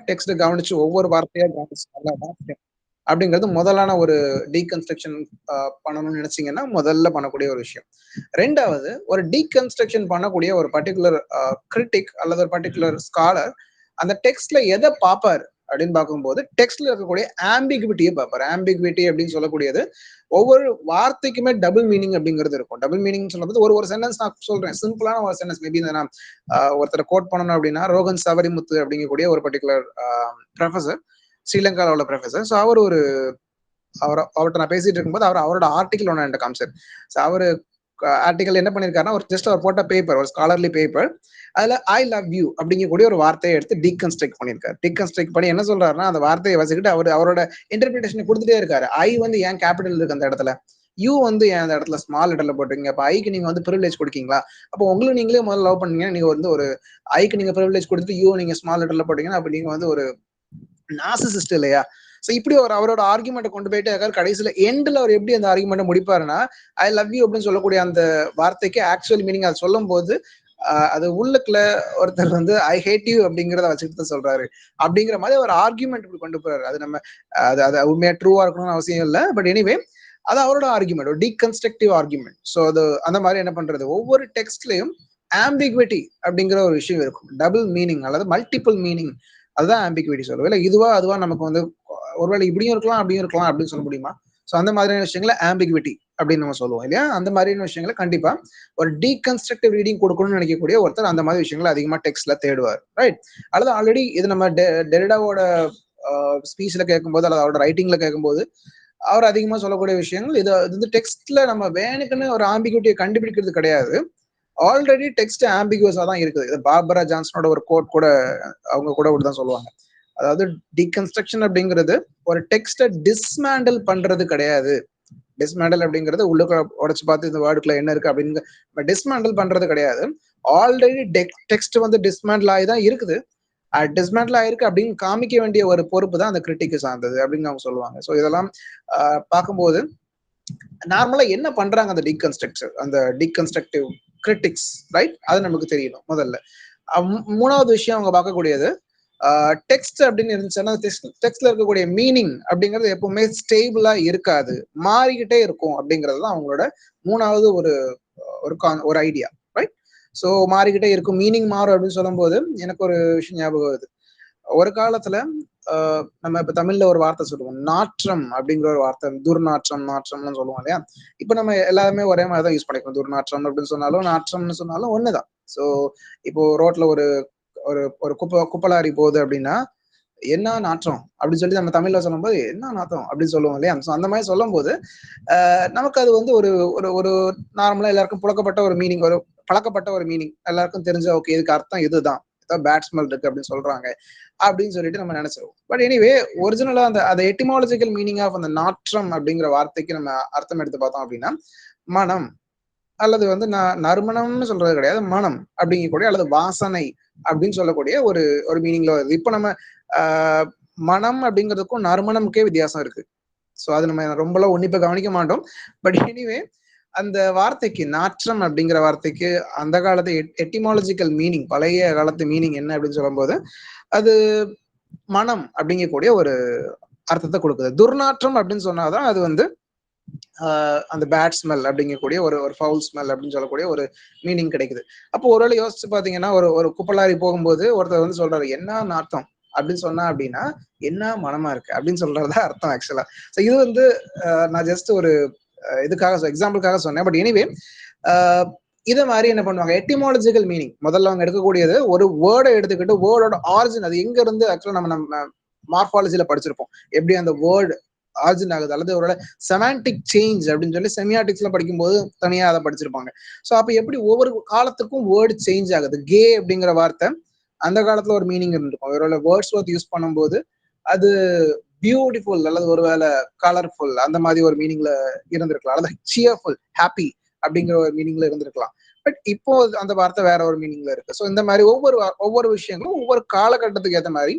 Text கவனிச்சு ஒவ்வொரு வார்த்தையா கவனிச்சு நல்லா வாசிக்கணும் அப்படிங்கிறது முதலான ஒரு டீகன்ஸ்ட்ரக்ஷன் பண்ணணும்னு நினைச்சீங்கன்னா முதல்ல பண்ணக்கூடிய ஒரு விஷயம். ரெண்டாவது, ஒரு டீகன்ஸ்ட்ரக்ஷன் பண்ணக்கூடிய ஒரு பர்டிகுலர் கிரிட்டிக் அல்லது ஒரு பர்டிகுலர் ஸ்காலர் அந்த டெக்ஸ்ட்ல எதை பார்ப்பாரு அப்படின்னு பார்க்கும்போது டெக்ஸ்ட்ல இருக்கக்கூடிய ஆம்பிகுவிட்டியை பார்ப்பாரு. ஆம்பிகுவிட்டி அப்படின்னு சொல்லக்கூடியது ஒவ்வொரு வார்த்தைக்குமே டபுள் மீனிங் அப்படிங்கிறது இருக்கும். டபுள் மீனிங் சொல்றது ஒரு சென்டென்ஸ் நான் சொல்றேன், சிம்பிளான ஒரு சென்டென்ஸ். மேபி நான் ஒருத்தரை கோட் பண்ணணும் அப்படின்னா, ரோகன் சவரிமுத்து அப்படிங்கக்கூடிய ஒரு பர்டிகுலர் ப்ரொஃபசர், ஸ்ரீலங்காவில் உள்ள ப்ரொஃபசர். ஸோ அவர் அவர்கிட்ட நான் பேசிட்டு இருக்கும்போது அவரோட ஆர்டிகல் ஒன்று என்கிட்ட காமிச்சார். ஸோ அவரு ஆர்டிகல் என்ன பண்ணிருக்காருன்னா, ஒரு ஜஸ்ட் அவர் போட்ட பேப்பர், ஒரு ஸ்காலர்லி பேப்பர், அதுல ஐ லவ் யூ அப்படிங்கக்கூடிய ஒரு வார்த்தையை எடுத்து டீகன்ஸ்ட்ரக்ட் பண்ணிருக்காரு. டீகன்ஸ்ட்ரக்ட் பண்ணி என்ன சொல்றாருன்னா, அந்த வார்த்தையை வச்சுக்கிட்டு அவரோட இன்டர்பிரிட்டேஷன் கொடுத்துட்டே இருக்காரு. ஐ வந்து ஏன் கேபிட்டல் இருக்கு அந்த இடத்துல, யூ வந்து ஏன் அந்த இடத்துல ஸ்மால் லெட்டர்ல போட்டுருங்க, அப்ப ஐக்கு நீங்க வந்து ப்ரிவிலேஜ் கொடுக்கீங்களா, அப்போ உங்களுக்கு நீங்களே முதல்ல லவ் பண்ணீங்க, நீங்க வந்து ஒரு ஐக்கு நீங்க ப்ரிவிலேஜ் கொடுத்துட்டு யூ நீங்க ஸ்மால் லெட்டர்ல போட்டீங்கன்னா அப்ப நீங்க வந்து ஒரு நார்சிசிஸ்ட் இல்லையா? சோ இப்படி அவரோட ஆர்குமெண்ட் கொண்டு போயிட்டு கடைசியில எண்ட்ல அவர் எப்படி அந்த ஆர்குமெண்ட் முடிப்பாருன்னா, ஐ லவ் யூ அப்படின்னு சொல்லக்கூடிய அந்த வார்த்தைக்கு ஆக்சுவல் மீனிங் அதை சொல்லும் போது அது உள்ளுக்குள்ள ஒருத்தர் வந்து ஐ ஹேட் யூ அப்படிங்கிறத வச்சுட்டு தான் சொல்றாரு அப்படிங்கிற மாதிரி ஒரு ஆர்குமெண்ட் கொண்டு போறாரு. அது நம்ம அது உண்மையா ட்ரூவா இருக்கணும்னு அவசியம் இல்லை. பட் எனிவே அது அவரோட ஆர்குமெண்ட், ஒரு டீகன்ஸ்ட்ரக்டிவ் ஆர்குமெண்ட். ஸோ அது அந்த மாதிரி என்ன பண்றது, ஒவ்வொரு டெக்ஸ்ட்லயும் ஆம்பிகுவிட்டி அப்படிங்கிற ஒரு விஷயம் இருக்கும். டபுள் மீனிங் அல்லது மல்டிபிள் மீனிங், அதுதான் ஆம்பிகுவிட்டி சொல்லுவோம். இல்லை இதுவா அதுவா நமக்கு வந்து ஒருவேளை இப்படியும் இருக்கலாம் அப்படியும் இருக்கலாம் அப்படின்னு சொல்ல முடியுமா? ஸோ அந்த மாதிரியான விஷயங்களை ஆம்பிகுவிட்டி அப்படின்னு நம்ம சொல்லுவோம் இல்லையா? அந்த மாதிரியான விஷயங்களை கண்டிப்பா ஒரு டீகன்ஸ்ட்ரக்டிவ் ரீடிங் கொடுக்கணும்னு நினைக்கக்கூடிய ஒருத்தர் அந்த மாதிரி விஷயங்களை அதிகமா டெக்ஸ்ட்ல தேடுவார். ரைட்? அல்லது ஆல்ரெடி இது நம்ம டெரிடாவோட ஸ்பீச்ல கேட்கும்போது அல்லது அவரோட ரைட்டிங்ல கேட்கும்போது அவர் அதிகமா சொல்லக்கூடிய விஷயங்கள் இது வந்து டெக்ஸ்ட்ல நம்ம வேணுக்குன்னு ஒரு ஆம்பிகுவிட்டியை கண்டுபிடிக்கிறது கிடையாது. ஆல்ரெடி டெக்ஸ்ட் ஆம்பிகுவஸா தான் இருக்குது. இது பார்பரா ஜான்சனோட ஒரு கோட் கூட அவங்க கூட தான் சொல்லுவாங்க. அதாவது டீகன்ஸ்ட்ரக்ஷன் அப்படிங்கிறது ஒரு டெக்ஸ்ட டிஸ்மேண்டல் பண்றது கிடையாது. டிஸ்மேண்டல் அப்படிங்கிறது உள்ளுக்கு உடைச்சு பார்த்து இந்த வேர்டுக்குள்ள என்ன இருக்கு அப்படின்னு டிஸ்மேண்டல் பண்றது கிடையாது. ஆல்ரெடி டெக்ஸ்ட் வந்து டிஸ்மேண்டல் ஆகி தான் இருக்குது. டிஸ்மேண்டல் ஆயிருக்கு அப்படின்னு காமிக்க வேண்டிய ஒரு பொறுப்பு தான் அந்த கிரிட்டிக்கு சார்ந்தது அப்படின்னு அவங்க சொல்லுவாங்க. ஸோ இதெல்லாம் பார்க்கும்போது நார்மலா என்ன பண்றாங்க அந்த டீகன்ஸ்ட்ரக்டிவ் கிரிட்டிக்ஸ், ரைட்? அது நமக்கு தெரியணும் முதல்ல. மூணாவது விஷயம் அவங்க பார்க்கக்கூடியது டெக்ஸ்ட் அப்படின்னு இருந்துச்சுன்னா டெக்ஸ்ட்ல இருக்கக்கூடிய மீனிங் அப்படிங்கிறது எப்பவுமே ஸ்டேபிளா இருக்காது, மாறிக்கிட்டே இருக்கும் அப்படிங்கிறது தான் அவங்களோட மூணாவது ஒரு ஐடியா, ரைட்? ஸோ மாறிக்கிட்டே இருக்கும், மீனிங் மாறும் அப்படின்னு சொல்லும் போது எனக்கு ஒரு விஷயம் ஞாபகம் வருது. ஒரு காலத்துல நம்ம இப்ப தமிழ்ல ஒரு வார்த்தை சொல்லுவோம், நாற்றம் அப்படிங்கிற ஒரு வார்த்தை, துர்நாற்றம் நாற்றம்னு சொல்லுவோம் இல்லையா? இப்ப நம்ம எல்லாருமே ஒரே மாதிரி தான் யூஸ் பண்ணிக்கணும். துர்நாற்றம் அப்படின்னு சொன்னாலும் நாற்றம்னு சொன்னாலும் ஒண்ணுதான். ஸோ இப்போ ரோட்ல ஒரு ஒரு ஒரு குப்பலாரி போகுது அப்படின்னா என்ன நாற்றம் அப்படின்னு சொல்லி நம்ம தமிழ்ல சொல்லும்போது என்ன நாற்றம் அப்படின்னு சொல்லுவோம் இல்லையா? ஸோ அந்த மாதிரி சொல்லும் போது நமக்கு அது வந்து ஒரு ஒரு நார்மலா எல்லாருக்கும் புழக்கப்பட்ட ஒரு மீனிங், ஒரு பழக்கப்பட்ட ஒரு மீனிங், எல்லாருக்கும் தெரிஞ்ச ஓகே இதுக்கு அர்த்தம் இதுதான், பேட் ஸ்மெல் இருக்கு அப்படின்னு சொல்றாங்க அப்படின்னு சொல்லிட்டு நம்ம நினைச்சிருவோம். பட் எனிவே ஒரிஜினலா அந்த எட்டிமாலஜிக்கல் மீனிங் ஆஃப் அந்த நாற்றம் அப்படிங்கிற வார்த்தைக்கு நம்ம அர்த்தம் எடுத்து பார்த்தோம் அப்படின்னா மனம், அல்லது வந்து நறுமணம்னு சொல்றது கிடையாது, மனம் அப்படிங்கக்கூடிய அல்லது வாசனை அப்படின்னு சொல்லக்கூடிய ஒரு ஒரு மீனிங்ல வருது. இப்போ நம்ம மனம் அப்படிங்கிறதுக்கும் நறுமணமுக்கே வித்தியாசம் இருக்கு. ஸோ அது நம்ம ரொம்பலாம் உன்னிப்பா கவனிக்க மாட்டோம். பட் எனிவே அந்த வார்த்தைக்கு நாற்றம் அப்படிங்கிற வார்த்தைக்கு அந்த காலத்து எட்டிமாலஜிக்கல் மீனிங், பழைய காலத்து மீனிங் என்ன அப்படின்னு சொல்லும்போது அது மனம் அப்படிங்கக்கூடிய ஒரு அர்த்தத்தை கொடுக்குது. துர்நாற்றம் அப்படின்னு சொன்னாதான் அது வந்து அந்த பேட் ஸ்மெல் அப்படிங்கக்கூடிய ஒரு ஃபவுல் ஸ்மெல் அப்படின்னு சொல்லக்கூடிய ஒரு மீனிங் கிடைக்குது. அப்போ ஒருவேளை யோசிச்சு பாத்தீங்கன்னா ஒரு குப்பலாரி போகும்போது ஒருத்தர் வந்து சொல்றாரு என்ன நாற்றம் அப்படின்னு சொன்னா அப்படின்னா என்ன மனமா இருக்கு அப்படின்னு சொல்றதா அர்த்தம் ஆக்சுவலா. ஸோ இது வந்து நான் ஜஸ்ட் ஒரு இதுக்காக எக்ஸாம்பிளுக்காக சொன்னேன். பட் எனிவே இதை மாதிரி என்ன பண்ணுவாங்க, எட்டிமாலஜிக்கல் மீனிங் முதல்ல அவங்க எடுக்கக்கூடியது ஒரு வேர்டை எடுத்துக்கிட்டு வேர்டோட ஆரிஜின் அது எங்க இருந்து ஆக்சுவலா நம்ம மார்பாலஜில படிச்சிருப்போம் எப்படி அந்த வேர்டு ஆரிஜின் ஆகுது, அல்லது ஒரு செமாண்டிக் சேஞ்ச் அப்படின்னு சொல்லி செமியாட்டிக்ஸ்ல படிக்கும்போது தனியா அதை படிச்சிருப்பாங்க. ஸோ அப்ப எப்படி ஒவ்வொரு காலத்துக்கும் வேர்டு சேஞ்ச் ஆகுது. கே அப்படிங்கிற வார்த்தை அந்த காலத்துல ஒரு மீனிங் இருந்திருக்கும், ஒருவேளை வேர்ட்ஸ் ஒர்த் யூஸ் பண்ணும்போது அது பியூட்டிஃபுல் அல்லது ஒருவேளை கலர்ஃபுல் அந்த மாதிரி ஒரு மீனிங்ல இருந்திருக்கலாம், அல்லது சியர்ஃபுல் ஹாப்பி அப்படிங்கிற ஒரு மீனிங்ல இருந்திருக்கலாம். பட் இப்போ அந்த வார்த்தை வேற ஒரு மீனிங்ல இருக்கு. ஸோ இந்த மாதிரி ஒவ்வொரு விஷயங்களும் ஒவ்வொரு காலகட்டத்துக்கு ஏற்ற மாதிரி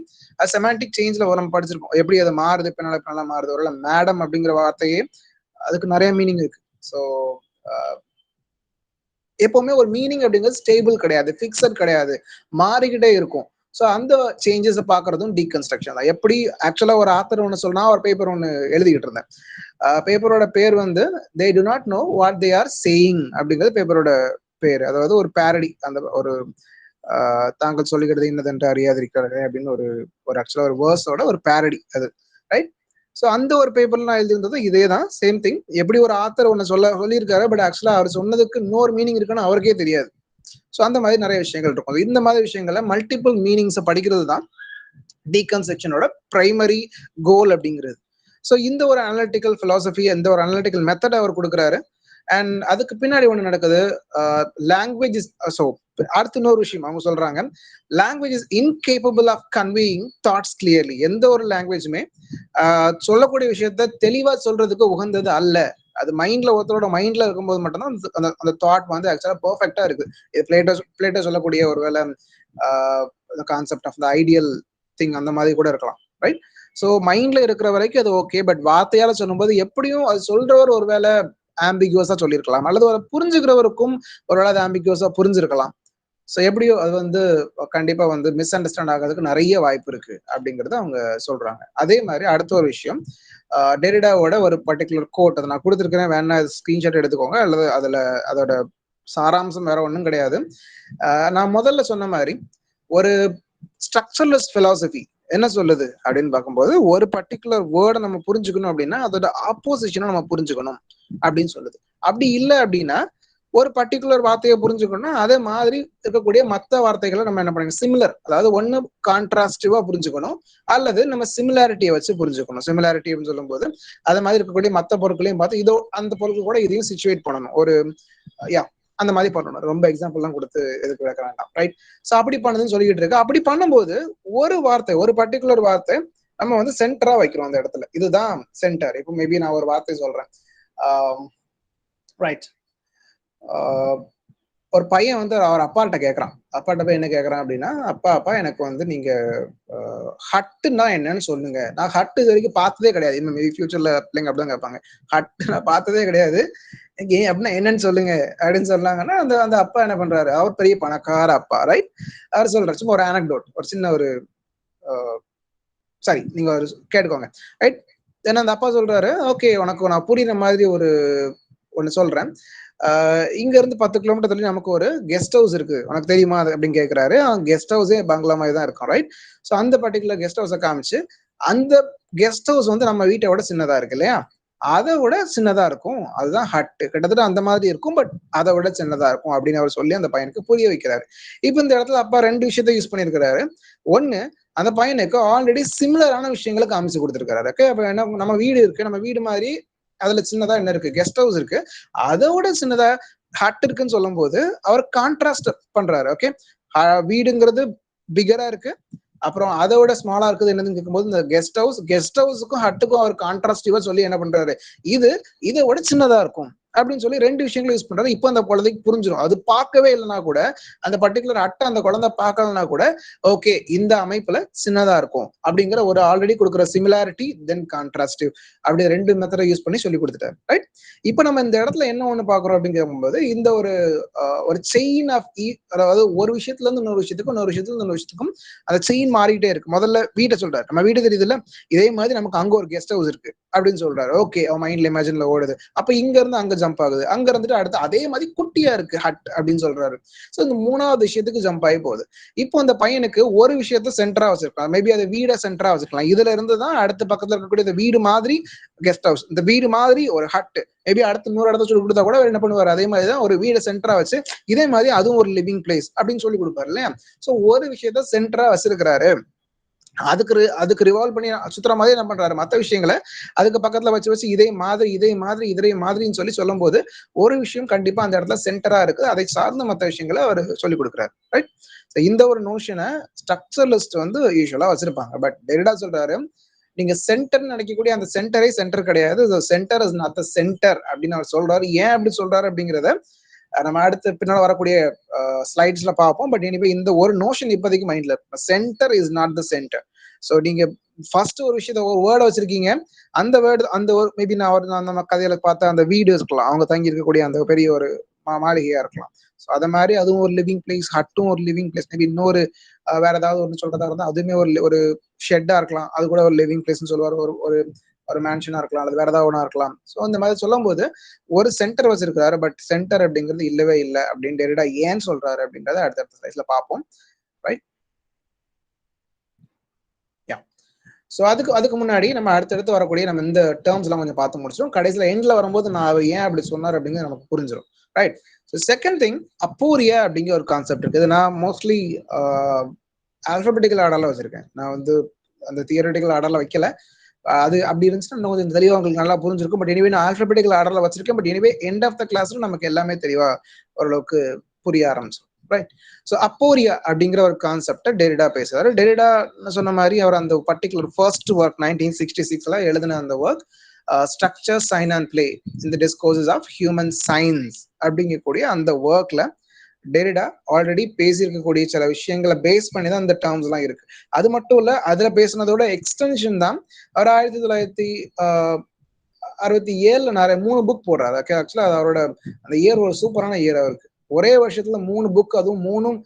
செமாண்டிக் சேஞ்ச்ல நம்ம படிச்சிருக்கோம், எப்படி அது மாறுது, பின்னால மாறுது. ஒரு மேடம் அப்படிங்கிற வார்த்தையே அதுக்கு நிறைய மீனிங் இருக்கு. ஸோ எப்பவுமே ஒரு மீனிங் அப்படிங்கிறது ஸ்டேபிள் கிடையாது, ஃபிக்ஸட் கிடையாது, மாறிக்கிட்டே இருக்கும். ஸோ அந்த சேஞ்சஸை பார்க்கறதும் டீகன்ஸ்ட்ரக்ஷன் தான். எப்படி ஆக்சுவலா ஒரு ஆத்தர் ஒன்று சொன்னா ஒரு பேப்பர் ஒன்று எழுதிக்கிட்டு இருந்தேன். பேப்பரோட பேர் வந்து they do not know what they are saying அப்படிங்கிறது பேப்பரோட பேர். அதாவது ஒரு பேரடி, அந்த ஒரு தாங்கள் சொல்லுகிறது இன்னதென்று அறியாதிருக்கிறார்கள் அப்படின்னு ஒரு ஆக்சுவலா ஒரு வேர்ஸோட ஒரு பேரடி அது, ரைட்? ஸோ அந்த ஒரு பேப்பர்ல நான் எழுதியிருந்தது இதே தான், சேம் திங். எப்படி ஒரு ஆத்தர் ஒன்று சொல்லியிருக்காரு, பட் ஆக்சுவலா அவர் சொன்னதுக்கு இன்னொரு மீனிங் இருக்குன்னு அவருக்கே தெரியாது. ஸோ அந்த மாதிரி நிறைய விஷயங்கள் இருக்கும். இந்த மாதிரி விஷயங்களை மல்டிபிள் மீனிங்ஸை படிக்கிறது தான் டீகன்ஸ்ட்ரக்ஷனோட பிரைமரி கோல் அப்படிங்கிறது. ஸோ இந்த ஒரு அனலிட்டிக்கல் பிலாசபி, இந்த ஒரு அனலிட்டிக்கல் மெத்தட் அவர் கொடுக்குறாரு. அண்ட் அதுக்கு பின்னாடி ஒன்று நடக்குது. லாங்குவேஜ் இஸ் ஸோ அடுத்த இன்னொரு விஷயம் அவங்க சொல்றாங்க, language is incapable of conveying thoughts clearly. எந்த ஒரு லாங்குவேஜுமே சொல்லக்கூடிய விஷயத்த தெளிவா சொல்றதுக்கு உகந்தது அல்ல. அது மைண்ட்ல, ஒருத்தரோட மைண்ட்ல இருக்கும்போது மட்டும்தான் அந்த தாட் வந்து ஆக்சுவலா பெர்ஃபெக்டா இருக்கு. இது பிளேட்டோ சொல்லக்கூடிய ஒருவேளை concept of the ideal thing அந்த மாதிரி கூட இருக்கலாம், ரைட்? ஸோ மைண்ட்ல இருக்கிற வரைக்கும் அது ஓகே, பட் வார்த்தையால சொல்லும்போது எப்படியும் அது சொல்றவர் ஒருவேளை ஆம்பிகுவஸா சொல்லியிருக்கலாம், அல்லது ஒரு புரிஞ்சுக்கிறவருக்கும் ஒருவேளை அது ஆம்பிகுவஸா புரிஞ்சிருக்கலாம். ஸோ எப்படியோ அது வந்து கண்டிப்பா வந்து மிஸ் அண்டர்ஸ்டாண்ட் ஆகிறதுக்கு நிறைய வாய்ப்பு இருக்கு அப்படிங்கறத அவங்க சொல்றாங்க. அதே மாதிரி அடுத்த ஒரு விஷயம், டெரிடாவோட ஒரு பர்டிகுலர் கோட், அதை நான் கொடுத்துருக்கிறேன், வேணா ஸ்கிரீன்ஷாட் எடுத்துக்கோங்க, அல்லது அதுல அதோட சாராம்சம் வேற ஒன்றும் கிடையாது. நான் முதல்ல சொன்ன மாதிரி ஒரு ஸ்ட்ரக்சர்லெஸ் பிலாசபி என்ன சொல்லுது அப்படின்னு பார்க்கும்போது, ஒரு பர்டிகுலர் வேர்டை நம்ம புரிஞ்சுக்கணும் அப்படின்னா அதோட ஆப்போசிஷனை நம்ம புரிஞ்சுக்கணும் அப்படின்னு சொல்லுது. அப்படி இல்லை அப்படின்னா ஒரு பர்டிகுலர் வார்த்தையை புரிஞ்சுக்கணும்னா அதே மாதிரி இருக்கக்கூடிய மற்ற வார்த்தைகளை நம்ம என்ன பண்ணணும், சிமிலர், அதாவது ஒன்னு கான்ட்ராஸ்டிவா புரிஞ்சுக்கணும், அல்லது நம்ம சிமிலாரிட்டியை வச்சு புரிஞ்சுக்கணும். சிமிலாரிட்டி அப்படின்னு சொல்லும் போது அதே மாதிரி இருக்கக்கூடிய மற்ற பொருட்களையும் பார்த்து இதோ அந்த பொருட்கள் கூட இதையும் சிச்சுவேட் பண்ணணும். ஒரு அந்த மாதிரி பண்ணணும். ரொம்ப எக்ஸாம்பிள் எல்லாம் கொடுத்து எதுக்கு வைக்க வேண்டாம், ரைட்? ஸோ அப்படி பண்ணதுன்னு சொல்லிக்கிட்டு இருக்கு. அப்படி பண்ணும்போது ஒரு வார்த்தை, ஒரு பர்டிகுலர் வார்த்தை நம்ம வந்து சென்டரா வைக்கிறோம் அந்த இடத்துல. இதுதான் சென்டர். இப்போ மேபி நான் ஒரு வார்த்தை சொல்றேன், ரைட்? ஒரு பையன் வந்து அவர் அப்பாட்ட கேட்கறான். அப்பாட்ட போய் என்ன கேட்கறான் அப்படின்னா, அப்பா எனக்கு வந்து நீங்க ஹட்டுன்னா என்னன்னு சொல்லுங்க. நான் ஹட்டு இது வரைக்கும் பார்த்ததே கிடையாது. இன்னும் மேபி ஃபியூச்சர்ல பிள்ளைங்க அப்படிதான் கேட்பாங்க, ஹட்டு நான் பார்த்ததே கிடையாது, அப்படின்னா என்னன்னு சொல்லுங்க அப்படின்னு சொன்னாங்கன்னா அந்த அந்த அப்பா என்ன பண்றாரு, அவர் பெரிய பணக்கார அப்பா, ரைட்? அவர் சொல்றாரு, சும்மா ஒரு ஆனக்டோட், ஒரு சின்ன ஒரு சரி நீங்க ஒரு கேட்டுக்கோங்க, ரைட்? ஏன்னா அந்த அப்பா சொல்றாரு, ஓகே உனக்கு நான் புரியுற மாதிரி ஒன்னு சொல்றேன். இங்க இருந்து 10 கிலோமீட்டர் தள்ளி நமக்கு ஒரு கெஸ்ட் ஹவுஸ் இருக்கு, உனக்கு தெரியுமா அப்படின்னு கேட்கிறாரு. கெஸ்ட் ஹவுஸே பங்களா மாதிரி தான் இருக்கும், ரைட்? ஸோ அந்த பர்டிகுலர் கெஸ்ட் ஹவுஸை காமிச்சு, அந்த கெஸ்ட் ஹவுஸ் வந்து நம்ம வீட்டை விட சின்னதா இருக்கு இல்லையா, அதை விட சின்னதா இருக்கும், அதுதான் ஹட், கிட்டத்தட்ட அந்த மாதிரி இருக்கும், பட் அதை விட சின்னதா இருக்கும் அப்படின்னு அவர் சொல்லி அந்த பையனுக்கு புரிய வைக்கிறாரு. இப்ப இந்த இடத்துல அப்பா 2 விஷயத்த யூஸ் பண்ணிருக்கிறாரு. ஒன்னு, அந்த பையனுக்கு ஆல்ரெடி சிமிலரான விஷயங்களை காமிச்சு கொடுத்துருக்காரு. ஓகே, அப்ப என்ன, நம்ம வீடு இருக்கு, நம்ம வீடு மாதிரி அதுல சின்னதா என்ன இருக்கு, கெஸ்ட் ஹவுஸ் இருக்கு, அதோட சின்னதா ஹட் இருக்குன்னு சொல்லும் போது அவர் கான்ட்ராஸ்ட் பண்றாரு. ஓகே, வீடுங்கிறது பிகரா இருக்கு, அப்புறம் அதை விட ஸ்மாலா இருக்குது என்னதுன்னு கேட்கும்போது இந்த கெஸ்ட் ஹவுஸுக்கும் ஹட்டுக்கும் அவர் கான்ட்ராஸ்டிவா சொல்லி என்ன பண்றாரு, இதை விட சின்னதா இருக்கும் அப்படின்னு சொல்லி 2 விஷயங்களும் யூஸ் பண்றாரு. இப்போ அந்த குழந்தைக்கு புரிஞ்சிடும். அது பார்க்கவே இல்லைன்னா கூட, அந்த பர்டிகுலர் அட்டை அந்த குழந்தை பார்க்கலன்னா கூட, ஓகே இந்த அமைப்புல சின்னதா இருக்கும் அப்படிங்கிற ஒரு ஆல்ரெடி கொடுக்குற சிமிலாரிட்டி தென் கான்ட்ராஸ்டிவ் அப்படி 2 மெத்தடை யூஸ் பண்ணி சொல்லி கொடுத்துட்டாரு, ரைட்? இப்போ நம்ம இந்த இடத்துல என்ன ஒண்ணு பாக்குறோம் அப்படின்னு கேட்கும்போது, இந்த ஒரு செயின் ஆஃப் அதாவது ஒரு விஷயத்துல இருந்து இன்னொரு விஷயத்துக்கும், இன்னொரு விஷயத்துல இருந்து இன்னொரு விஷயத்துக்கும் அந்த செயின் மாறிட்டே இருக்கு. முதல்ல வீட்டை சொல்றாரு, நம்ம வீடு தெரியுது இல்ல, இதே மாதிரி நமக்கு அங்க ஒரு கெஸ்ட் ஹவுஸ் இருக்கு அப்படின்னு சொல்றாரு. ஓகே, அவன் மைண்ட்ல இமேஜின்ல ஓடுது. அப்ப இங்க இருந்து அங்க ஜம்ப் ஆகுது, அங்க இருந்துட்டு அடுத்து அதே மாதிரி குட்டியா இருக்கு ஹட் அப்படின்னு சொல்றாரு. சோ இந்த 3வது விஷயத்துக்கு ஜம்ப் ஆகி போகுது. இப்போ அந்த பையனுக்கு ஒரு விஷயத்த சென்டரா வச்சிருக்கலாம், மேபி அதை வீட சென்டரா வச்சிருக்கலாம். இதுல இருந்து தான் அடுத்த பக்கத்துல இருக்கக்கூடிய இந்த வீடு மாதிரி கெஸ்ட் ஹவுஸ், இந்த வீடு மாதிரி ஒரு ஹட், மேபி அடுத்து 100 இடத்த சொல்லி கொடுத்தா கூட என்ன பண்ணுவாரு, அதே மாதிரிதான் ஒரு வீடை சென்டரா வச்சு இதே மாதிரி அதுவும் ஒரு லிவிங் பிளேஸ் அப்படின்னு சொல்லி கொடுப்பாரு இல்லையா? சோ ஒரு விஷயத்த சென்டரா வச்சிருக்கிறாரு, அதுக்கு ரிவால்வ் பண்ணி சுத்துற மாதிரி என்ன பண்றாரு, மற்ற விஷயங்களை அதுக்கு பக்கத்துல வச்சு இதே மாதிரின்னு சொல்லி சொல்லும் போது ஒரு விஷயம் கண்டிப்பா அந்த இடத்துல சென்டரா இருக்கு, அதை சார்ந்த மற்ற விஷயங்களை அவர் சொல்லி கொடுக்குறாரு, ரைட்? இந்த ஒரு நோஷனை ஸ்ட்ரக்சரலிஸ்ட் வந்து யூஸ்வலா வச்சிருப்பாங்க. பட் டெரிடா சொல்றாரு, நீங்க சென்டர் நினைக்கக்கூடிய அந்த சென்டரே சென்டர் கிடையாது, centre is not the centre அப்படின்னு அவர் சொல்றாரு. ஏன் அப்படி சொல்றாரு அப்படிங்கிறத நம்ம அடுத்து பின்னால வரக்கூடிய ஸ்லைட்ஸ்ல பார்ப்போம். பட் எனிவே இந்த ஒரு நோஷன் இப்போதைக்கு மைண்ட்ல இருக்கு, centre is not the centre. So நீங்க ஃபர்ஸ்ட் ஒரு விஷயத்த ஒரு வேர்டை வச்சிருக்கீங்க, அந்த வேர்டு அந்த ஒரு மேபி நான் நம்ம கதையில பார்த்த அந்த வீடு இருக்கலாம், அவங்க தங்கி இருக்கக்கூடிய அந்த பெரிய ஒரு மாளிகையா இருக்கலாம். ஸோ அத மாதிரி அதுவும் ஒரு லிவிங் பிளேஸ், ஹட்டும் ஒரு லிவிங் பிளேஸ். மேபி இன்னொரு வேற ஏதாவது ஒன்று சொல்றதா இருந்தா அதுவுமே ஒரு ஷெட்டா இருக்கலாம், அது கூட ஒரு லிவிங் பிளேஸ்ன்னு சொல்லுவார். ஒரு ஒரு மேன்ஷனா இருக்கலாம், அல்லது வேற ஏதாவது ஒன்றா இருக்கலாம். ஸோ இந்த மாதிரி சொல்லும் போது ஒரு சென்டர் வச்சிருக்காரு, பட் சென்டர் அப்படிங்கிறது இல்லவே இல்லை அப்படின்னு டெரிடா ஏன் சொல்றாரு அப்படின்றத அடுத்தடுத்த ஸ்லைஸ்ல பார்ப்போம். ரைட். ஸோ அதுக்கு முன்னாடி நம்ம அடுத்தடுத்து வரக்கூடிய நம்ம இந்த டேர்ம்ஸ் எல்லாம் கொஞ்சம் பார்த்து முடிச்சிடும். கடைசியில் எண்ட்ல வரும்போது நான் அவர் ஏன் அப்படி சொன்னார் அப்படிங்கிறது நமக்கு புரிஞ்சிடும். ரைட். ஸோ செகண்ட் திங், அப்போரியா அப்படிங்கிற ஒரு கான்செப்ட் இருக்கு. இது நான் மோஸ்ட்லி ஆல்பபெட்டிக்கல் ஆர்டர்ல வச்சிருக்கேன். நான் வந்து அந்த தியரட்டிக்கல் ஆர்டர்ல வைக்கல. அது அப்படி இருந்துச்சுன்னா இன்னும் கொஞ்சம் தெளிவாக உங்களுக்கு நல்லா புரிஞ்சிருக்கும். பட் எனிவே நான் ஆல்பபெட்டிக்கல் ஆர்டர்ல வச்சிருக்கேன். But anyway end of the கிளாஸ்ல நமக்கு எல்லாமே தெளிவா ஓரளவுக்கு புரிய ஆரம்பிச்சிடும். ரைட். ஸோ அப்போரியா அப்படிங்கிற ஒரு கான்செப்டை டெரிடா பேசுறாரு. டெரிடா சொன்ன மாதிரி அவர் அந்த பர்டிகுலர் ஃபர்ஸ்ட் ஒர்க் 1966 எழுதின அந்த work structure, sign and play in the discourses of human science அப்படிங்கக்கூடிய அந்த ஒர்க்ல டெரிடா ஆல்ரெடி பேசியிருக்கக்கூடிய சில விஷயங்களை பேஸ் பண்ணி தான் அந்த டேர்ம்ஸ் எல்லாம் இருக்கு. அது மட்டும் இல்ல, அதுல பேசினதோட எக்ஸ்டென்ஷன் தான் அவர் 1967 நிறைய 3 புக் போடுறாரு. ஆக்சுவலா அவரோட அந்த இயர் ஒரு சூப்பரான இயர் அவருக்கு. ஒரே வருஷத்துல 3 புக், அதுவும் 3ம்